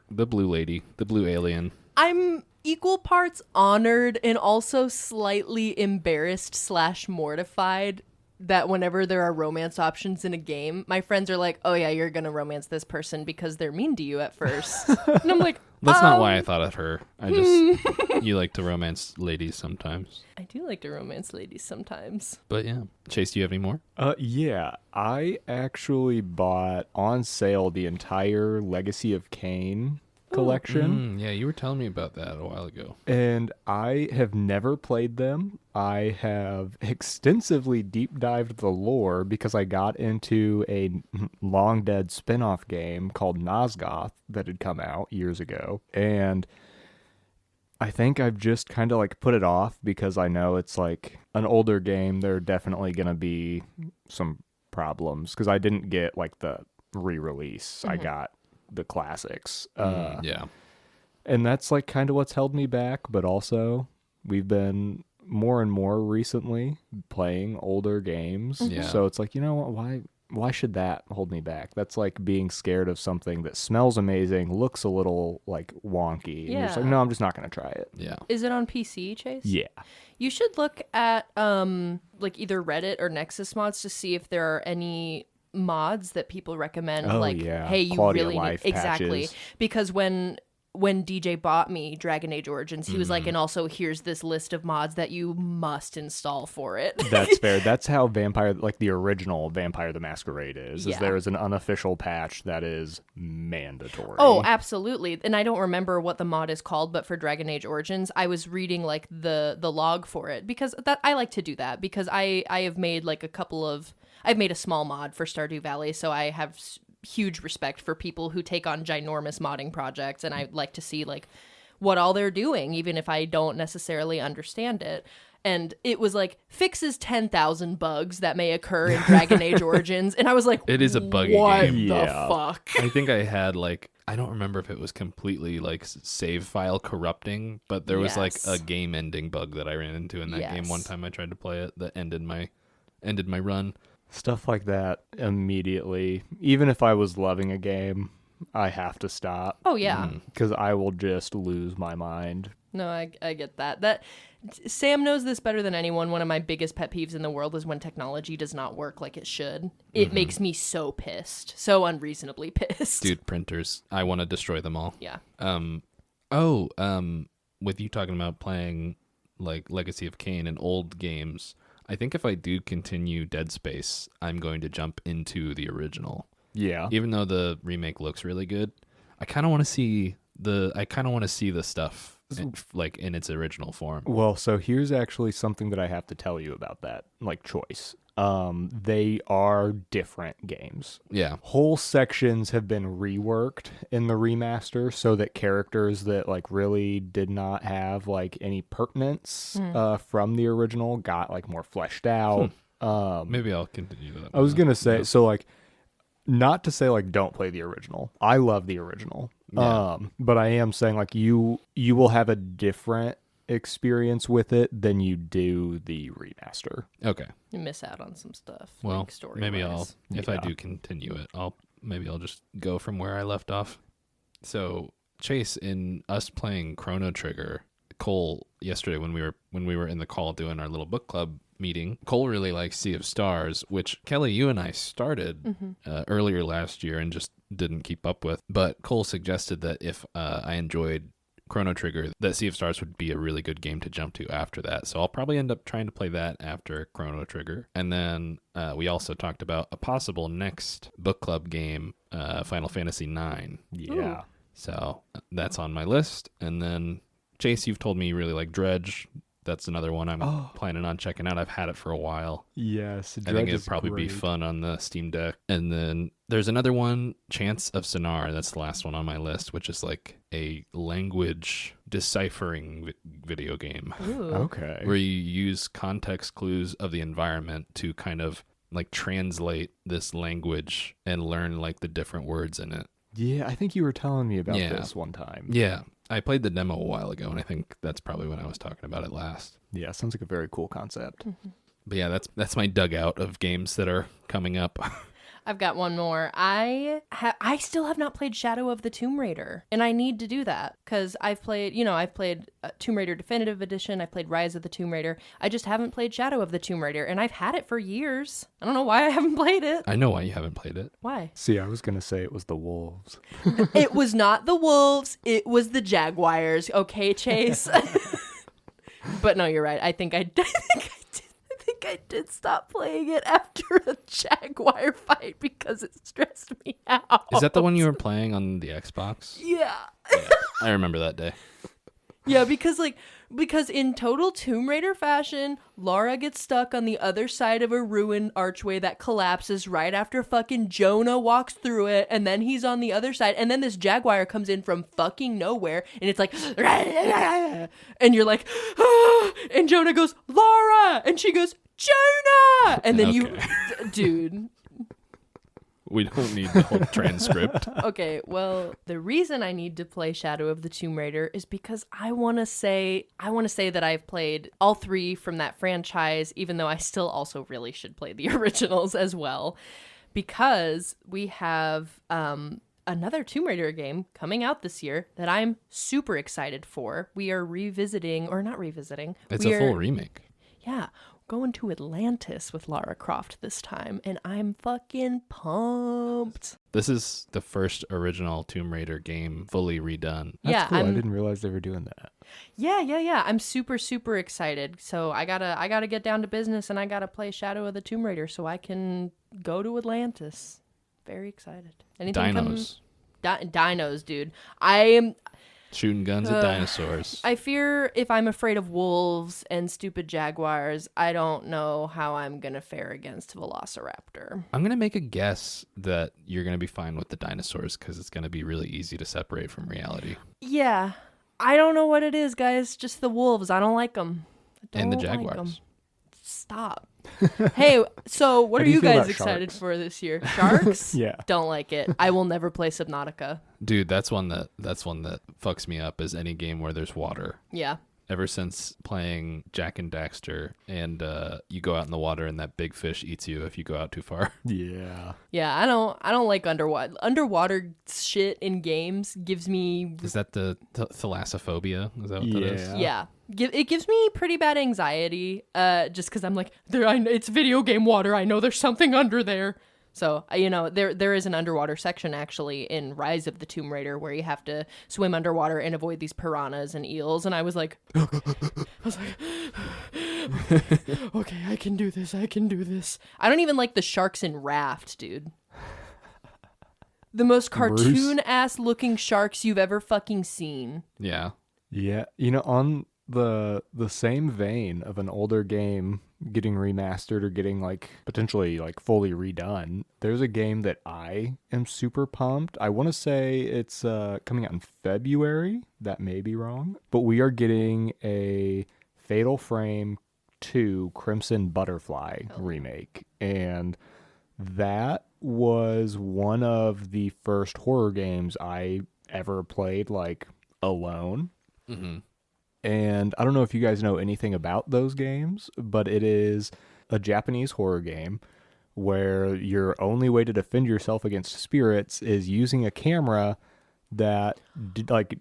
[SPEAKER 2] lady, the blue alien.
[SPEAKER 4] I'm equal parts honored and also slightly embarrassed / mortified that whenever there are romance options in a game, my friends are like, oh yeah, you're going to romance this person because they're mean to you at first. And I'm like,
[SPEAKER 2] That's not why I thought of her. I just you like to romance ladies sometimes.
[SPEAKER 4] I do like to romance ladies sometimes.
[SPEAKER 2] But yeah, Chase, do you have any more?
[SPEAKER 3] Yeah, I actually bought on sale the entire Legacy of Kain collection.
[SPEAKER 2] Yeah, you were telling me about that a while ago.
[SPEAKER 3] And I have never played them. I have extensively deep dived the lore because I got into a long dead spin-off game called Nosgoth that had come out years ago. And I think I've just kind of like put it off because I know it's like an older game. There are definitely going to be some problems because I didn't get like the re-release. I got the classics.
[SPEAKER 2] Yeah.
[SPEAKER 3] And that's like kind of what's held me back, but also we've been more and more recently playing older games.
[SPEAKER 2] Yeah.
[SPEAKER 3] So it's like, you know what, why should that hold me back? That's like being scared of something that smells amazing, looks a little like wonky. And you're just like,
[SPEAKER 4] Yeah.
[SPEAKER 3] no, I'm just not going to try it.
[SPEAKER 2] Yeah.
[SPEAKER 4] Is it on PC, Chase?
[SPEAKER 3] Yeah.
[SPEAKER 4] You should look at like either Reddit or Nexus mods to see if there are any mods that people recommend.
[SPEAKER 3] Oh,
[SPEAKER 4] like,
[SPEAKER 3] yeah.
[SPEAKER 4] hey, you
[SPEAKER 3] Quality of
[SPEAKER 4] really
[SPEAKER 3] life
[SPEAKER 4] need exactly
[SPEAKER 3] patches.
[SPEAKER 4] because when DJ bought me Dragon Age Origins, he was like, and also here's this list of mods that you must install for it.
[SPEAKER 3] That's fair. That's how Vampire, like the original Vampire the Masquerade is
[SPEAKER 4] Yeah.
[SPEAKER 3] there is an unofficial patch that is mandatory.
[SPEAKER 4] Oh, absolutely. And I don't remember what the mod is called, but for Dragon Age Origins, I was reading like the log for it because that I like to do that because I have made like I've made a small mod for Stardew Valley, so I have huge respect for people who take on ginormous modding projects, and I like to see like what all they're doing, even if I don't necessarily understand it. And it was like fixes 10,000 bugs that may occur in Dragon Age Origins, and I was like,
[SPEAKER 2] It is a buggy
[SPEAKER 4] what
[SPEAKER 2] game.
[SPEAKER 4] the
[SPEAKER 3] Yeah.
[SPEAKER 4] fuck?
[SPEAKER 2] I think I had like I don't remember if it was completely like save file corrupting, but there was like
[SPEAKER 4] Yes.
[SPEAKER 2] a game ending bug that I ran into in that game one
[SPEAKER 4] Yes.
[SPEAKER 2] time I tried to play it that ended my run.
[SPEAKER 3] Stuff like that immediately. Even if I was loving a game, I have to stop.
[SPEAKER 4] Oh yeah.
[SPEAKER 3] Because I will just lose my mind.
[SPEAKER 4] No, I get that. That Sam knows this better than anyone. One of my biggest pet peeves in the world is when technology does not work like it should. It makes me so pissed, so unreasonably pissed.
[SPEAKER 2] Dude, printers. I want to destroy them all.
[SPEAKER 4] Yeah.
[SPEAKER 2] With you talking about playing like Legacy of Kain and old games, I think if I do continue Dead Space, I'm going to jump into the original.
[SPEAKER 3] Yeah.
[SPEAKER 2] Even though the remake looks really good, I kind of want to see the stuff like in its original form.
[SPEAKER 3] Well, so here's actually something that I have to tell you about that, like choice. They are different games.
[SPEAKER 2] Yeah.
[SPEAKER 3] Whole sections have been reworked in the remaster so that characters that like really did not have like any pertinence from the original got like more fleshed out.
[SPEAKER 2] Maybe I'll continue that.
[SPEAKER 3] I was gonna say, so like, not to say like don't play the original. I love the original.
[SPEAKER 2] Yeah.
[SPEAKER 3] But I am saying like you will have a different experience with it than you do the remaster.
[SPEAKER 2] Okay.
[SPEAKER 4] You miss out on some stuff.
[SPEAKER 2] Well,
[SPEAKER 4] like story
[SPEAKER 2] maybe
[SPEAKER 4] wise.
[SPEAKER 2] if I
[SPEAKER 3] Yeah.
[SPEAKER 2] do continue it, I'll just go from where I left off. So Chase, in us playing Chrono Trigger, Cole yesterday when we were in the call doing our little book club meeting, Cole really likes Sea of Stars, which Kelly, you and I started earlier last year and just didn't keep up with. But Cole suggested that if I enjoyed Chrono Trigger, that Sea of Stars would be a really good game to jump to after that. So I'll probably end up trying to play that after Chrono Trigger. And then we also talked about a possible next book club game, Final Fantasy IX.
[SPEAKER 3] Yeah.
[SPEAKER 2] So that's on my list. And then Chase, you've told me you really like Dredge. That's another one I'm planning on checking out. I've had it for a while.
[SPEAKER 3] Yes.
[SPEAKER 2] I think it'd probably be fun on the Steam Deck. And then there's another one, Chants of Sonar. That's the last one on my list, which is like a language deciphering video game
[SPEAKER 4] Ooh.
[SPEAKER 3] Okay.
[SPEAKER 2] where you use context clues of the environment to kind of like translate this language and learn like the different words in it.
[SPEAKER 3] Yeah, I think you were telling me about
[SPEAKER 2] Yeah.
[SPEAKER 3] this one time.
[SPEAKER 2] Yeah. I played the demo a while ago, and I think that's probably when I was talking about it last.
[SPEAKER 3] Yeah, sounds like a very cool concept.
[SPEAKER 2] But yeah, that's my dugout of games that are coming up.
[SPEAKER 4] I've got one more. I still have not played Shadow of the Tomb Raider, and I need to do that because I've played Tomb Raider Definitive Edition. I've played Rise of the Tomb Raider. I just haven't played Shadow of the Tomb Raider, and I've had it for years. I don't know why I haven't played it.
[SPEAKER 2] I know why you haven't played it.
[SPEAKER 4] Why?
[SPEAKER 3] See, I was going to say it was the wolves.
[SPEAKER 4] It was not the wolves. It was the jaguars. Okay, Chase. But no, you're right. I think I did stop playing it after a jaguar fight because it stressed me out.
[SPEAKER 2] Is that the one you were playing on the Xbox?
[SPEAKER 4] Yeah.
[SPEAKER 2] Yeah, I remember that day.
[SPEAKER 4] Yeah, because in total Tomb Raider fashion, Lara gets stuck on the other side of a ruined archway that collapses right after fucking Jonah walks through it, and then he's on the other side, and then this jaguar comes in from fucking nowhere, and it's like, and you're like, ah! And Jonah goes, Lara! And she goes, Jonah! And then you, dude.
[SPEAKER 2] We don't need the whole transcript.
[SPEAKER 4] Okay, well, the reason I need to play Shadow of the Tomb Raider is because I want to say that I've played all three from that franchise, even though I still also really should play the originals as well, because we have another Tomb Raider game coming out this year that I'm super excited for. We are revisiting, or not revisiting.
[SPEAKER 2] It's a full remake.
[SPEAKER 4] Yeah. Going to Atlantis with Lara Croft this time, and I'm fucking pumped.
[SPEAKER 2] This is the first original Tomb Raider game fully redone.
[SPEAKER 3] That's cool. I didn't realize they were doing that.
[SPEAKER 4] Yeah. I'm super, super excited. So I gotta get down to business, and I gotta play Shadow of the Tomb Raider so I can go to Atlantis. Very excited. Anything
[SPEAKER 2] Dinos.
[SPEAKER 4] Dinos, dude. I am
[SPEAKER 2] shooting guns at dinosaurs.
[SPEAKER 4] I fear if I'm afraid of wolves and stupid jaguars, I don't know how I'm going to fare against Velociraptor.
[SPEAKER 2] I'm going to make a guess that you're going to be fine with the dinosaurs because it's going to be really easy to separate from reality.
[SPEAKER 4] Yeah. I don't know what it is, guys. Just the wolves. I don't like them.
[SPEAKER 2] And the jaguars.
[SPEAKER 4] Stop. Hey, so what are you guys excited
[SPEAKER 3] sharks?
[SPEAKER 4] for this year? Sharks?
[SPEAKER 3] Yeah.
[SPEAKER 4] Don't like it. I will never play Subnautica.
[SPEAKER 2] Dude, that's one that fucks me up is any game where there's water.
[SPEAKER 4] Yeah.
[SPEAKER 2] Ever since playing Jack and Daxter, and you go out in the water and that big fish eats you if you go out too far.
[SPEAKER 3] Yeah.
[SPEAKER 4] Yeah, I don't like underwater shit in games. Gives me.
[SPEAKER 2] Is that the thalassophobia? Is that what that is?
[SPEAKER 4] Yeah. It gives me pretty bad anxiety. Just because I'm like, it's video game water. I know there's something under there. So, there is an underwater section actually in Rise of the Tomb Raider where you have to swim underwater and avoid these piranhas and eels. And I was like, okay, I can do this. I don't even like the sharks in Raft, dude. The most cartoon-ass looking sharks you've ever fucking seen.
[SPEAKER 2] Yeah.
[SPEAKER 3] Yeah. On the same vein of an older game getting remastered or getting potentially fully redone, there's a game that I am super pumped. I want to say it's coming out in February. That may be wrong, but we are getting a Fatal Frame 2 Crimson Butterfly remake, and that was one of the first horror games I ever played alone.
[SPEAKER 2] Mm-hmm.
[SPEAKER 3] And I don't know if you guys know anything about those games, but it is a Japanese horror game where your only way to defend yourself against spirits is using a camera that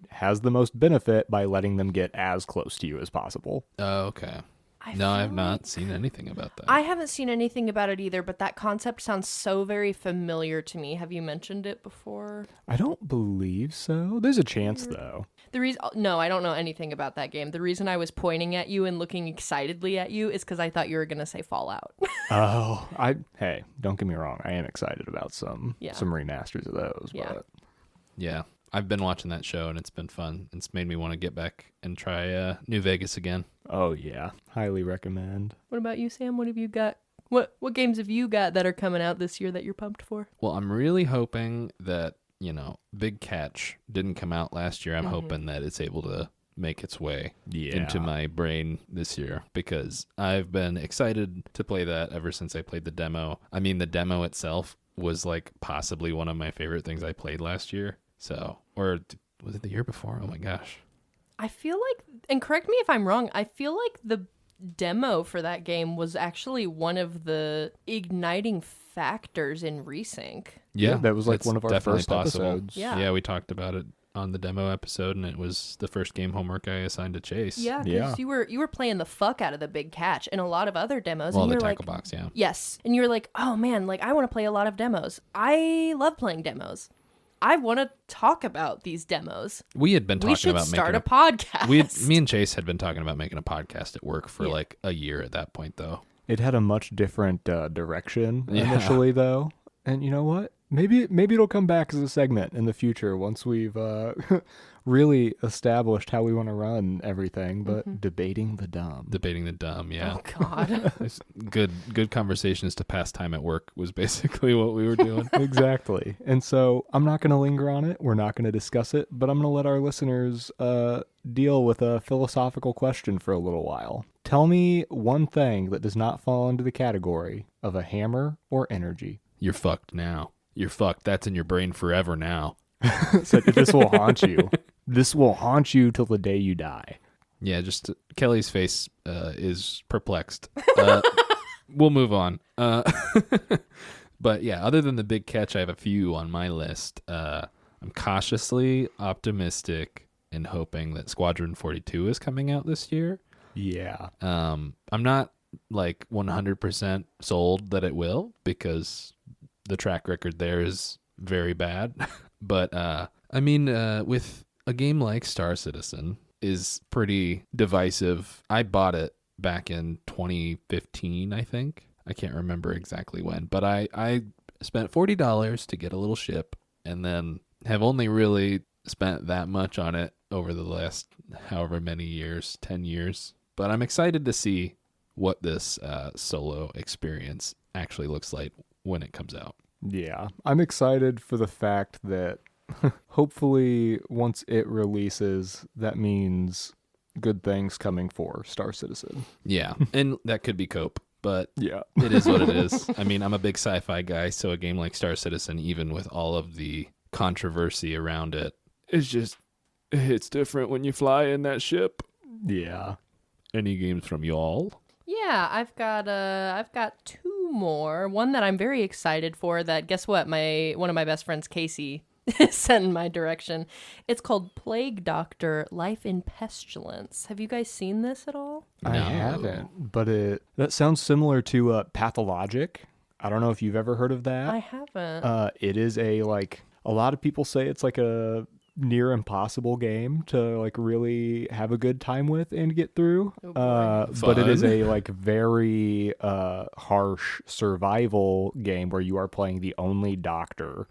[SPEAKER 3] has the most benefit by letting them get as close to you as possible.
[SPEAKER 2] Oh, okay. I have not seen anything about that.
[SPEAKER 4] I haven't seen anything about it either, but that concept sounds so very familiar to me. Have you mentioned it before?
[SPEAKER 3] I don't believe so. There's a chance, though.
[SPEAKER 4] No, I don't know anything about that game. The reason I was pointing at you and looking excitedly at you is because I thought you were going to say Fallout.
[SPEAKER 3] Oh, hey, don't get me wrong. I am excited about some remasters of those.
[SPEAKER 4] Yeah.
[SPEAKER 3] But
[SPEAKER 2] Yeah. I've been watching that show and it's been fun. It's made me want to get back and try New Vegas again.
[SPEAKER 3] Oh yeah, highly recommend.
[SPEAKER 4] What about you, Sam? What have you got? What games have you got that are coming out this year that you're pumped for?
[SPEAKER 2] Well, I'm really hoping that, Big Catch didn't come out last year. I'm hoping that it's able to make its way into my brain this year because I've been excited to play that ever since I played the demo. I mean, the demo itself was possibly one of my favorite things I played last year. So, or was it the year before? Oh my gosh.
[SPEAKER 4] I feel like, and correct me if I'm wrong, I feel like demo for that game was actually one of the igniting factors in Resync.
[SPEAKER 3] Yeah, that was like
[SPEAKER 2] it's
[SPEAKER 3] one of our
[SPEAKER 2] definitely
[SPEAKER 3] first
[SPEAKER 2] possible.
[SPEAKER 3] episodes.
[SPEAKER 4] Yeah.
[SPEAKER 2] We talked about it on the demo episode, and it was the first game homework I assigned to Chase.
[SPEAKER 4] Yeah, because you were playing the fuck out of the big catch in a lot of other demos.
[SPEAKER 2] Well,
[SPEAKER 4] and
[SPEAKER 2] the
[SPEAKER 4] you're
[SPEAKER 2] tackle
[SPEAKER 4] like,
[SPEAKER 2] box, yeah.
[SPEAKER 4] Yes, and you're like, oh man, like I want to play a lot of demos. I love playing demos. I want to talk about these demos.
[SPEAKER 2] We had been talking
[SPEAKER 4] We should
[SPEAKER 2] about
[SPEAKER 4] start
[SPEAKER 2] making
[SPEAKER 4] a podcast.
[SPEAKER 2] me and Chase had been talking about making a podcast at work for like a year at that point, though.
[SPEAKER 3] It had a much different direction initially, though. And you know what? Maybe it'll come back as a segment in the future once we've really established how we want to run everything. But debating the dumb.
[SPEAKER 2] Debating the dumb, yeah.
[SPEAKER 4] Oh God.
[SPEAKER 2] It's good conversations to pass time at work was basically what we were doing.
[SPEAKER 3] Exactly. And so I'm not going to linger on it. We're not going to discuss it, but I'm going to let our listeners deal with a philosophical question for a little while. Tell me one thing that does not fall into the category of a hammer or energy.
[SPEAKER 2] You're fucked now. You're fucked. That's in your brain forever now.
[SPEAKER 3] So this will haunt you. This will haunt you till the day you die.
[SPEAKER 2] Yeah, just Kelly's face is perplexed. We'll move on. But yeah, other than the big catch, I have a few on my list. I'm cautiously optimistic and hoping that Squadron 42 is coming out this year.
[SPEAKER 3] Yeah.
[SPEAKER 2] I'm not like 100% sold that it will, because the track record there is very bad. But I mean, with a game like Star Citizen is pretty divisive. I bought it back in 2015, I think. I can't remember exactly when, but I spent $40 to get a little ship, and then have only really spent that much on it over the last however many years, 10 years. But I'm excited to see what this solo experience actually looks like when it comes out.
[SPEAKER 3] Yeah. I'm excited for the fact that hopefully once it releases, that means good things coming for Star Citizen.
[SPEAKER 2] Yeah, and that could be cope, but
[SPEAKER 3] Yeah.
[SPEAKER 2] it is what it is. I mean, I'm a big sci-fi guy, so a game like Star Citizen, even with all of the controversy around it, it's different when you fly in that ship.
[SPEAKER 3] Yeah.
[SPEAKER 2] Any games from y'all?
[SPEAKER 4] Yeah, I've got two more. One that I'm very excited for. That, guess what? One of my best friends, Casey, sent in my direction. It's called Plague Doctor: Life in Pestilence. Have you guys seen this at all?
[SPEAKER 3] I
[SPEAKER 2] No.
[SPEAKER 3] haven't, but that sounds similar to Pathologic. I don't know if you've ever heard of that.
[SPEAKER 4] I haven't.
[SPEAKER 3] It is a lot of people say it's like a near impossible game to like really have a good time with and get through.
[SPEAKER 4] Oh, boy.
[SPEAKER 3] But it is
[SPEAKER 2] Fun.
[SPEAKER 3] a like very harsh survival game where you are playing the only doctor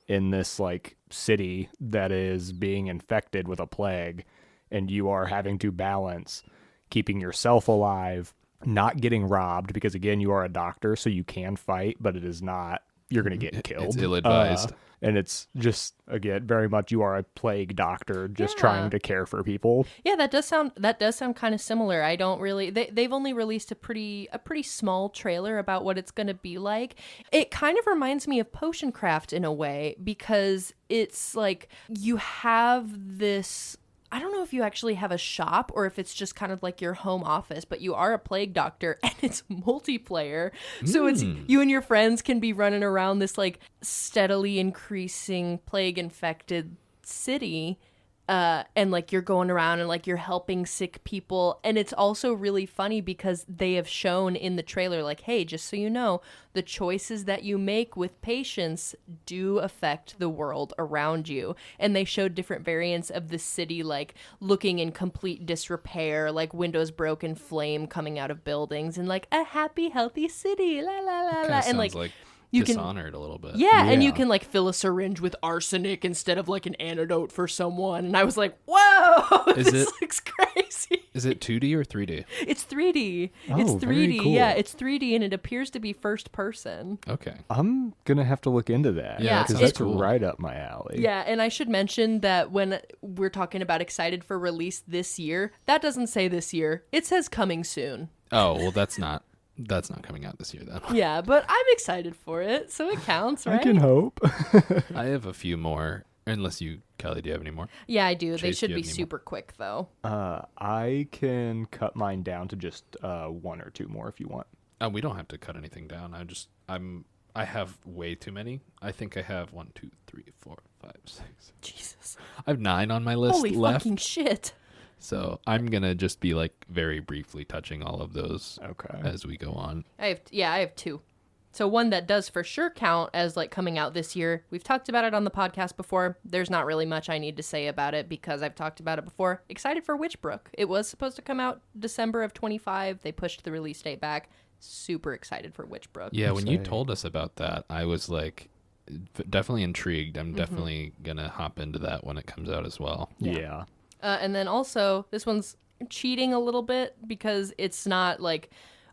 [SPEAKER 3] in this like city that is being infected with a plague, and you are having to balance keeping yourself alive, not getting robbed, because again, you are a doctor, so you can fight, but it is not, you're going to get killed.
[SPEAKER 2] It's ill-advised.
[SPEAKER 3] And it's just, again, very much you are a plague doctor just
[SPEAKER 4] Yeah.
[SPEAKER 3] trying to care for people.
[SPEAKER 4] Yeah, that does sound kind of similar. I don't really. They've only released a pretty small trailer about what it's going to be like. It kind of reminds me of Potion Craft in a way, because it's like you have this. I don't know if you actually have a shop or if it's just kind of like your home office, but you are a plague doctor and it's multiplayer. So it's you and your friends can be running around this like steadily increasing plague infected city. And like you're going around and like you're helping sick people. And it's also really funny because they have shown in the trailer, like, hey, just so you know, the choices that you make with patients do affect the world around you. And they showed different variants of the city, like looking in complete disrepair, like windows broken, flame coming out of buildings, and like a happy, healthy city. La la la la. And
[SPEAKER 2] Sounds
[SPEAKER 4] like
[SPEAKER 2] you
[SPEAKER 4] you can
[SPEAKER 2] Dishonored a little bit.
[SPEAKER 4] yeah, and you
[SPEAKER 3] Yeah.
[SPEAKER 4] can like fill a syringe with arsenic instead of like an antidote for someone. And I was like, whoa,
[SPEAKER 2] Is
[SPEAKER 4] this
[SPEAKER 2] it-
[SPEAKER 4] looks crazy.
[SPEAKER 2] Is it 2D or 3D?
[SPEAKER 4] It's 3D.
[SPEAKER 3] Oh,
[SPEAKER 4] It's
[SPEAKER 3] very
[SPEAKER 4] 3D.
[SPEAKER 3] cool.
[SPEAKER 4] Yeah, it's 3D and it appears to be first person.
[SPEAKER 2] Okay.
[SPEAKER 3] I'm going to have to look into that.
[SPEAKER 2] Yeah,
[SPEAKER 4] that
[SPEAKER 3] because
[SPEAKER 4] sounds
[SPEAKER 3] that's
[SPEAKER 2] cool.
[SPEAKER 3] right up my alley.
[SPEAKER 4] Yeah, and I should mention that when we're talking about excited for release this year, that doesn't say this year. It says coming soon.
[SPEAKER 2] Oh, well, that's not coming out this year then.
[SPEAKER 4] Yeah, but I'm excited for it, so it counts, right?
[SPEAKER 3] I can hope.
[SPEAKER 2] I have a few more. Unless you, Kelly, do you have any more?
[SPEAKER 4] Yeah, I do. They
[SPEAKER 2] Chase, do
[SPEAKER 4] should
[SPEAKER 2] you
[SPEAKER 4] be
[SPEAKER 2] have any more?
[SPEAKER 4] super quick, though.
[SPEAKER 3] I can cut mine down to just one or two more if you want.
[SPEAKER 2] We don't have to cut anything down. I have way too many. I think I have 1, 2, 3, 4, 5, 6.
[SPEAKER 4] Jesus.
[SPEAKER 2] I have 9 on my list
[SPEAKER 4] Holy
[SPEAKER 2] left.
[SPEAKER 4] fucking shit.
[SPEAKER 2] So I'm gonna just be like very briefly touching all of those as we go on.
[SPEAKER 4] I have 2. So one that does for sure count as like coming out this year. We've talked about it on the podcast before. There's not really much I need to say about it because I've talked about it before. Excited for Witchbrook. It was supposed to come out December of 25. They pushed the release date back. Super excited for Witchbrook.
[SPEAKER 2] Yeah, when you told us about that, I was like definitely intrigued. I'm definitely gonna hop into that when it comes out as well.
[SPEAKER 3] Yeah.
[SPEAKER 4] And then also, this one's cheating a little bit because it's not like,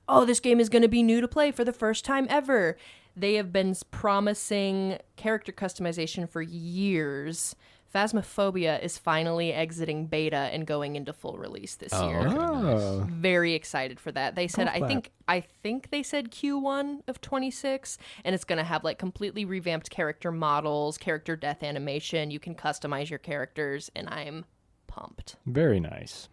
[SPEAKER 4] oh, this game is going to be new to play for the first time ever. They have been promising character customization for years. Phasmophobia is finally exiting beta and going into full release this year.
[SPEAKER 2] Okay, nice.
[SPEAKER 4] Very excited for that. They said,
[SPEAKER 3] Golf
[SPEAKER 4] I think they said Q1 of 26, and it's going to have like completely revamped character models, character death animation. You can customize your characters, and I'm pumped.
[SPEAKER 3] Very nice.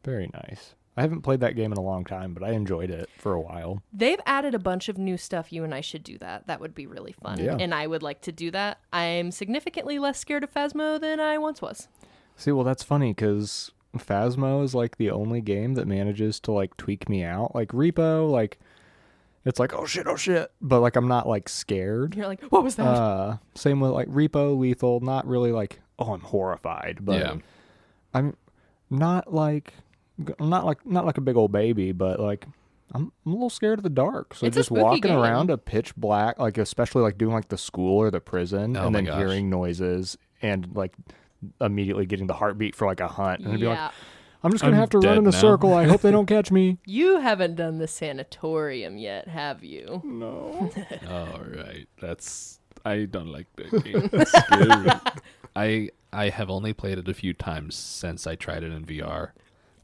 [SPEAKER 3] Very nice. I haven't played that game in a long time, but I enjoyed it for a while.
[SPEAKER 4] They've added a bunch of new stuff. You and I should do that. That would be really fun.
[SPEAKER 3] Yeah.
[SPEAKER 4] And I would like to do that. I'm significantly less scared of Phasmo than I once was.
[SPEAKER 3] See, well, that's funny because Phasmo is like the only game that manages to like tweak me out. Like Repo, like it's like, oh shit. But like I'm not like scared.
[SPEAKER 4] You're like, what was that?
[SPEAKER 3] Same with like Repo, Lethal, not really like, oh, I'm horrified. But
[SPEAKER 2] Yeah.
[SPEAKER 3] I'm not like a big old baby, but like I'm a little scared of the dark. So
[SPEAKER 4] It's a
[SPEAKER 3] just
[SPEAKER 4] spooky
[SPEAKER 3] walking
[SPEAKER 4] game.
[SPEAKER 3] around a pitch black, like especially like doing like the school or the prison,
[SPEAKER 2] Oh
[SPEAKER 3] and
[SPEAKER 2] my
[SPEAKER 3] then
[SPEAKER 2] gosh.
[SPEAKER 3] hearing noises and like immediately getting the heartbeat for like a hunt, and I'd be like,
[SPEAKER 4] Yeah.
[SPEAKER 3] I'm just gonna
[SPEAKER 2] I'm
[SPEAKER 3] have to run
[SPEAKER 2] dead
[SPEAKER 3] in a
[SPEAKER 2] now.
[SPEAKER 3] circle. I hope they don't catch me.
[SPEAKER 4] You haven't done the sanatorium yet, have you?
[SPEAKER 3] No.
[SPEAKER 2] All right. I don't like that game. It's scary. I have only played it a few times since I tried it in VR.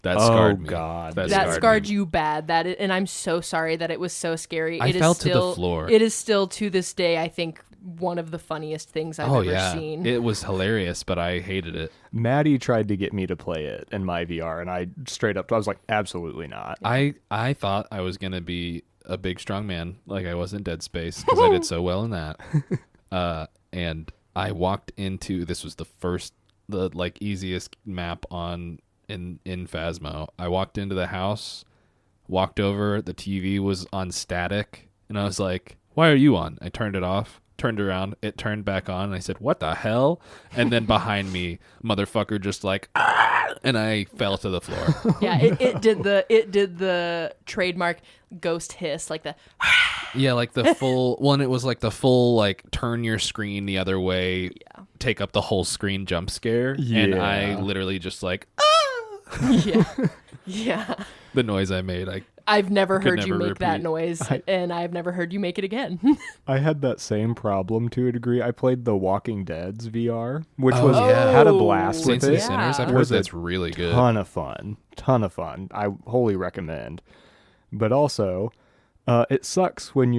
[SPEAKER 2] That scarred me.
[SPEAKER 3] God.
[SPEAKER 4] That scarred
[SPEAKER 2] me.
[SPEAKER 4] you bad. And I'm so sorry that it was so scary.
[SPEAKER 2] I
[SPEAKER 4] It is
[SPEAKER 2] fell to the
[SPEAKER 4] still,
[SPEAKER 2] floor.
[SPEAKER 4] It is still to this day, I think, one of the funniest things I've ever seen.
[SPEAKER 2] It was hilarious, but I hated it.
[SPEAKER 3] Maddie tried to get me to play it in my VR, and I was like, absolutely not.
[SPEAKER 2] I thought I was gonna be a big strong man like I was in Dead Space because I did so well in that. And I walked into this was the like easiest map in Phasmo. I walked into the house, walked over, the TV was on static, and I was like, "Why are you on?" I turned it off. Turned around, it turned back on, and I said, "What the hell?" And then behind me, motherfucker just like, "Ah!" And I fell to the floor.
[SPEAKER 4] Yeah, it did the trademark ghost hiss, like the
[SPEAKER 2] Yeah, like the full one. It was like the full like turn your screen the other way, take up the whole screen jump scare, and I
[SPEAKER 3] Yeah.
[SPEAKER 2] literally just like
[SPEAKER 4] yeah.
[SPEAKER 2] the noise I made.
[SPEAKER 4] I've never
[SPEAKER 2] Could
[SPEAKER 4] heard you
[SPEAKER 2] never
[SPEAKER 4] make that
[SPEAKER 2] repeat.
[SPEAKER 4] noise, and I've never heard you make it again.
[SPEAKER 3] I had that same problem to a degree. I played the Walking Dead's VR, which
[SPEAKER 2] Oh,
[SPEAKER 3] was
[SPEAKER 2] yeah.
[SPEAKER 3] had a blast with
[SPEAKER 2] Saints and
[SPEAKER 3] it.
[SPEAKER 2] Sinners. I've
[SPEAKER 4] Yeah.
[SPEAKER 2] heard
[SPEAKER 3] Was a
[SPEAKER 2] that's really good.
[SPEAKER 3] Ton of fun. I wholly recommend. But also, it sucks when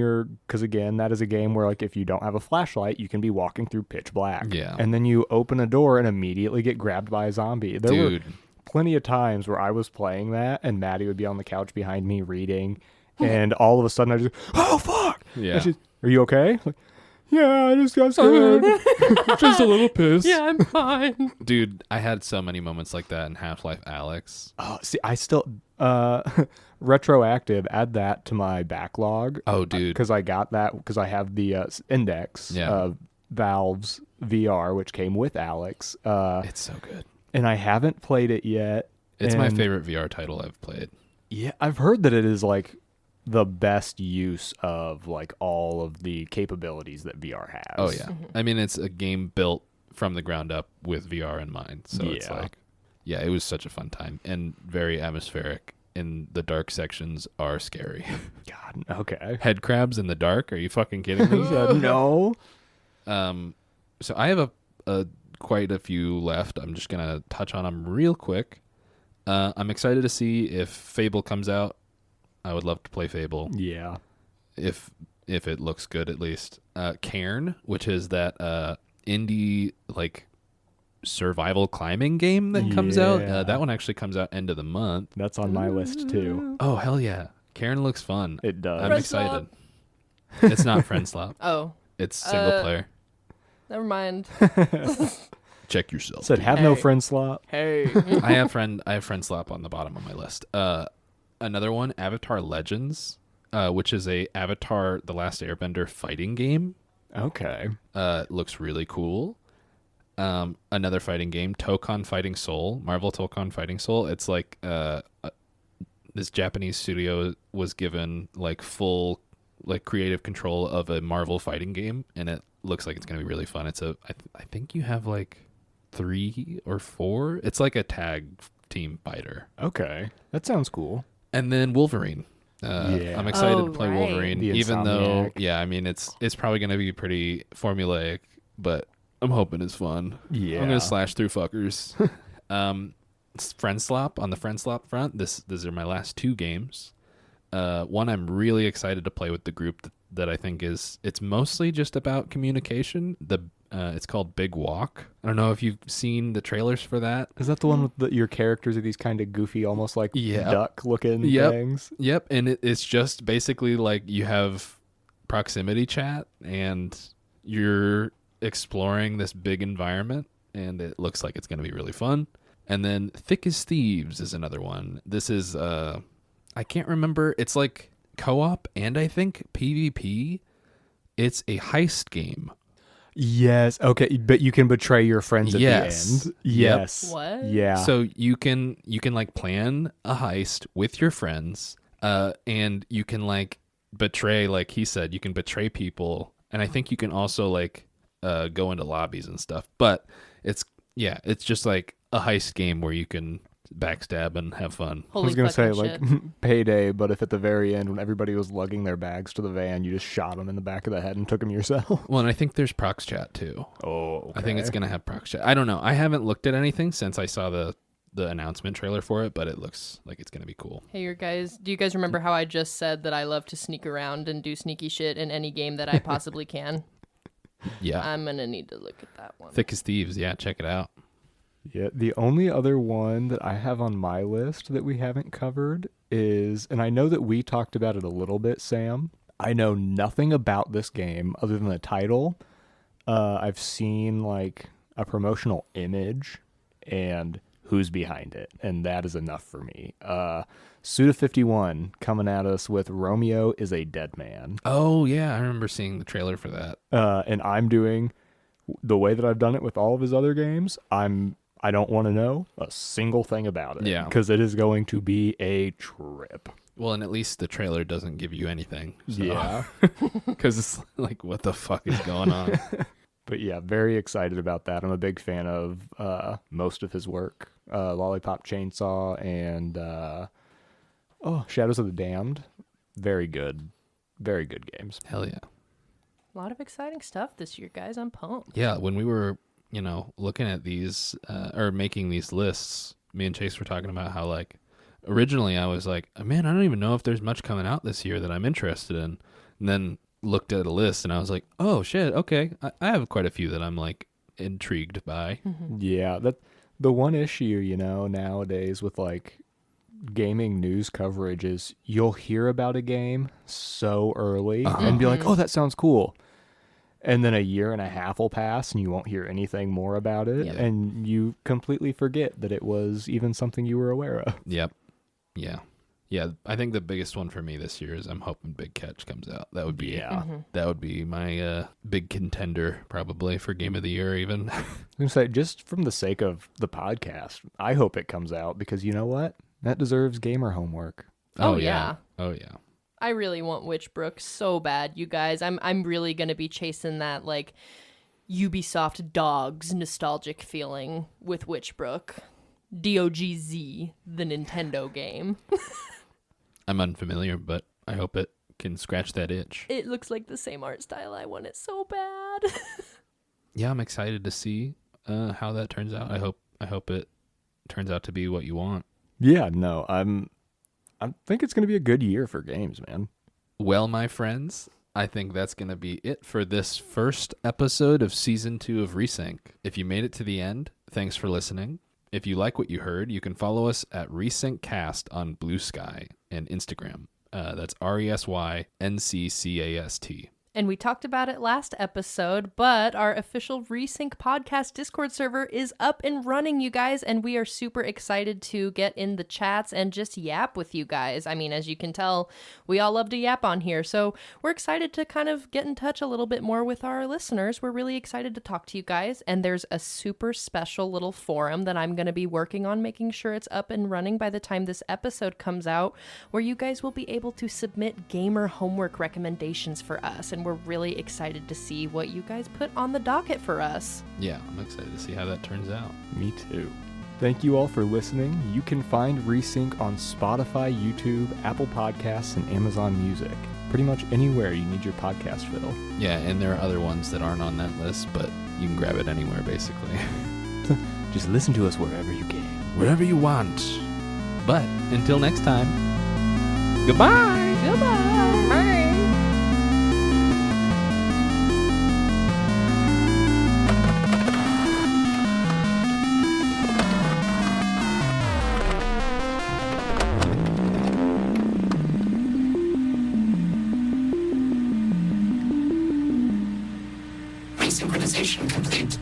[SPEAKER 3] because again, that is a game where like if you don't have a flashlight, you can be walking through pitch black.
[SPEAKER 2] Yeah.
[SPEAKER 3] And then you open a door and immediately get grabbed by a zombie. There were
[SPEAKER 2] Dude.
[SPEAKER 3] plenty of times where I was playing that and Maddie would be on the couch behind me reading, and all of a sudden I just, oh fuck!
[SPEAKER 2] Yeah.
[SPEAKER 3] And she's, are you okay? Like, yeah, I just got scared.
[SPEAKER 2] Just a little pissed.
[SPEAKER 4] Yeah, I'm fine.
[SPEAKER 2] Dude, I had so many moments like that in Half-Life Alyx.
[SPEAKER 3] Oh, see, I still retroactive. Add that to my backlog.
[SPEAKER 2] Oh, dude.
[SPEAKER 3] Because I got that because I have the index of Valve's VR, which came with Alex.
[SPEAKER 2] It's so good.
[SPEAKER 3] And I haven't played it yet.
[SPEAKER 2] It's my
[SPEAKER 3] and
[SPEAKER 2] favorite VR title I've played.
[SPEAKER 3] Yeah, I've heard that it is like the best use of like all of the capabilities that VR has.
[SPEAKER 2] Oh yeah. I mean, it's a game built from the ground up with VR in mind. So it's
[SPEAKER 3] Yeah.
[SPEAKER 2] like, yeah, it was such a fun time and very atmospheric. And the dark sections are scary.
[SPEAKER 3] God. Okay.
[SPEAKER 2] Head crabs in the dark? Are you fucking kidding me?
[SPEAKER 3] No.
[SPEAKER 2] So I have a quite a few left. I'm just gonna touch on them real quick. I'm excited to see if Fable comes out. I would love to play Fable
[SPEAKER 3] Yeah.
[SPEAKER 2] if it looks good at least. Cairn, which is that indie like survival climbing game that comes out.
[SPEAKER 3] Yeah.
[SPEAKER 2] That one actually comes out end of the month.
[SPEAKER 3] That's on my list too.
[SPEAKER 2] Oh, hell yeah. Karen looks fun.
[SPEAKER 3] It does.
[SPEAKER 2] I'm
[SPEAKER 4] Friend
[SPEAKER 2] excited. It's not friend slop.
[SPEAKER 4] Oh,
[SPEAKER 2] It's single player.
[SPEAKER 4] never mind.
[SPEAKER 2] Check yourself.
[SPEAKER 3] Said have no
[SPEAKER 4] Hey.
[SPEAKER 3] friend slot.
[SPEAKER 4] Hey.
[SPEAKER 2] I have friend slop on the bottom of my list. Another one, Avatar Legends, which is a Avatar The Last Airbender fighting game.
[SPEAKER 3] Okay.
[SPEAKER 2] Looks really cool. Another fighting game, Tokon Fighting Soul, Marvel Tokon Fighting Soul. It's like this Japanese studio was given like full like creative control of a Marvel fighting game, and it looks like it's going to be really fun. It's I think you have like 3 or 4. It's like a tag team fighter.
[SPEAKER 3] Okay. That sounds cool.
[SPEAKER 2] And then Wolverine.
[SPEAKER 3] Yeah.
[SPEAKER 2] I'm excited
[SPEAKER 4] Oh,
[SPEAKER 2] to play
[SPEAKER 4] right.
[SPEAKER 2] Wolverine,
[SPEAKER 3] The
[SPEAKER 2] even though,
[SPEAKER 3] Insomniac.
[SPEAKER 2] yeah, I mean, it's probably going to be pretty formulaic, but I'm hoping it's fun.
[SPEAKER 3] Yeah.
[SPEAKER 2] I'm going to slash through fuckers. Friend Slop, on the Friend Slop front, these are my last 2 games. One I'm really excited to play with the group that I think it's mostly just about communication. It's called Big Walk. I don't know if you've seen the trailers for that.
[SPEAKER 3] Is that the one with your characters are these kind of goofy, almost like
[SPEAKER 2] Yeah.
[SPEAKER 3] duck-looking
[SPEAKER 2] Yep.
[SPEAKER 3] things?
[SPEAKER 2] Yep, and it's just basically like you have proximity chat and you're exploring this big environment, and it looks like it's going to be really fun. And then Thick as Thieves is another one. This is I can't remember. It's like co-op and I think PvP. It's a heist game.
[SPEAKER 3] Yes. Okay, but you can betray your friends at
[SPEAKER 2] Yes.
[SPEAKER 3] the end.
[SPEAKER 2] Yep.
[SPEAKER 3] Yes.
[SPEAKER 4] What?
[SPEAKER 3] Yeah.
[SPEAKER 2] So you can like plan a heist with your friends, and you can like betray, like he said, you can betray people, and I think you can also like go into lobbies and stuff. But it's just like a heist game where you can backstab and have fun.
[SPEAKER 3] I
[SPEAKER 4] Holy
[SPEAKER 3] was gonna say
[SPEAKER 4] fucking
[SPEAKER 3] like
[SPEAKER 4] shit.
[SPEAKER 3] Payday, but if at the very end when everybody was lugging their bags to the van, you just shot them in the back of the head and took them yourself.
[SPEAKER 2] Well, and I think there's prox chat too.
[SPEAKER 3] Oh, okay.
[SPEAKER 2] I think it's gonna have prox chat. I don't know. I haven't looked at anything since I saw the announcement trailer for it, but it looks like it's gonna be cool.
[SPEAKER 4] Hey, do you guys remember how I just said that I love to sneak around and do sneaky shit in any game that I possibly can?
[SPEAKER 2] Yeah.
[SPEAKER 4] I'm gonna need to look at that one.
[SPEAKER 2] Thick as Thieves. Yeah, check it out.
[SPEAKER 3] Yeah, the only other one that I have on my list that we haven't covered is, and I know that we talked about it a little bit, Sam. I know nothing about this game other than the title. I've seen like a promotional image and who's behind it, and that is enough for me. Suda51 coming at us with Romeo is a Dead Man.
[SPEAKER 2] Oh yeah, I remember seeing the trailer for that.
[SPEAKER 3] And I'm doing the way that I've done it with all of his other games. I don't want to know a single thing about it.
[SPEAKER 2] Yeah.
[SPEAKER 3] Because it is going to be a trip.
[SPEAKER 2] Well, and at least the trailer doesn't give you anything. So.
[SPEAKER 3] Yeah.
[SPEAKER 2] Because it's like, what the fuck is going on?
[SPEAKER 3] But yeah, very excited about that. I'm a big fan of most of his work. Lollipop Chainsaw and Shadows of the Damned. Very good. Very good games.
[SPEAKER 2] Hell yeah.
[SPEAKER 4] A lot of exciting stuff this year, guys. I'm pumped.
[SPEAKER 2] Yeah, when we were, looking at these or making these lists, me and Chase were talking about how like originally I was like, man, I don't even know if there's much coming out this year that I'm interested in. And then looked at a list and I was like, oh shit, okay. I have quite a few that I'm like intrigued by.
[SPEAKER 3] Yeah, that the one issue, nowadays with like gaming news coverage is you'll hear about a game so early and be like, oh, that sounds cool. And then a year and a half will pass and you won't hear anything more about it.
[SPEAKER 2] Yep.
[SPEAKER 3] And you completely forget that it was even something you were aware of.
[SPEAKER 2] Yep. Yeah. Yeah. I think the biggest one for me this year is I'm hoping Big Catch comes out. That would be that would be my big contender probably for Game of the Year even.
[SPEAKER 3] I was going to say, just from the sake of the podcast, I hope it comes out because you know what? That deserves gamer homework.
[SPEAKER 4] Oh, yeah.
[SPEAKER 2] Oh yeah.
[SPEAKER 4] I really want Witchbrook so bad, you guys. I'm really gonna be chasing that like Ubisoft Dogs nostalgic feeling with Witchbrook. DOGZ, the Nintendo game.
[SPEAKER 2] I'm unfamiliar, but I hope it can scratch that itch.
[SPEAKER 4] It looks like the same art style. I want it so bad.
[SPEAKER 2] Yeah, I'm excited to see how that turns out. I hope it turns out to be what you want.
[SPEAKER 3] Yeah, no, I think it's going to be a good year for games, man.
[SPEAKER 2] Well, my friends, I think that's going to be it for this first episode of Season 2 of Resync. If you made it to the end, thanks for listening. If you like what you heard, you can follow us at ResyncCast on Blue Sky and Instagram. That's RESYNCCAST.
[SPEAKER 4] And we talked about it last episode, but our official Resync podcast Discord server is up and running, you guys, and we are super excited to get in the chats and just yap with you guys. I mean, as you can tell, we all love to yap on here, so we're excited to kind of get in touch a little bit more with our listeners. We're really excited to talk to you guys, and there's a super special little forum that I'm going to be working on making sure it's up and running by the time this episode comes out, where you guys will be able to submit gamer homework recommendations for us, and we're really excited to see what you guys put on the docket for us.
[SPEAKER 2] Yeah, I'm excited to see how that turns out.
[SPEAKER 3] Me too. Thank you all for listening. You can find Resync on Spotify, YouTube, Apple Podcasts, and Amazon Music. Pretty much anywhere you need your podcast fill.
[SPEAKER 2] Yeah, and there are other ones that aren't on that list, but you can grab it anywhere, basically.
[SPEAKER 3] Just listen to us wherever you can.
[SPEAKER 2] Wherever you want. But until next time, goodbye!
[SPEAKER 4] Goodbye! Bye!
[SPEAKER 1] Synchronization complete.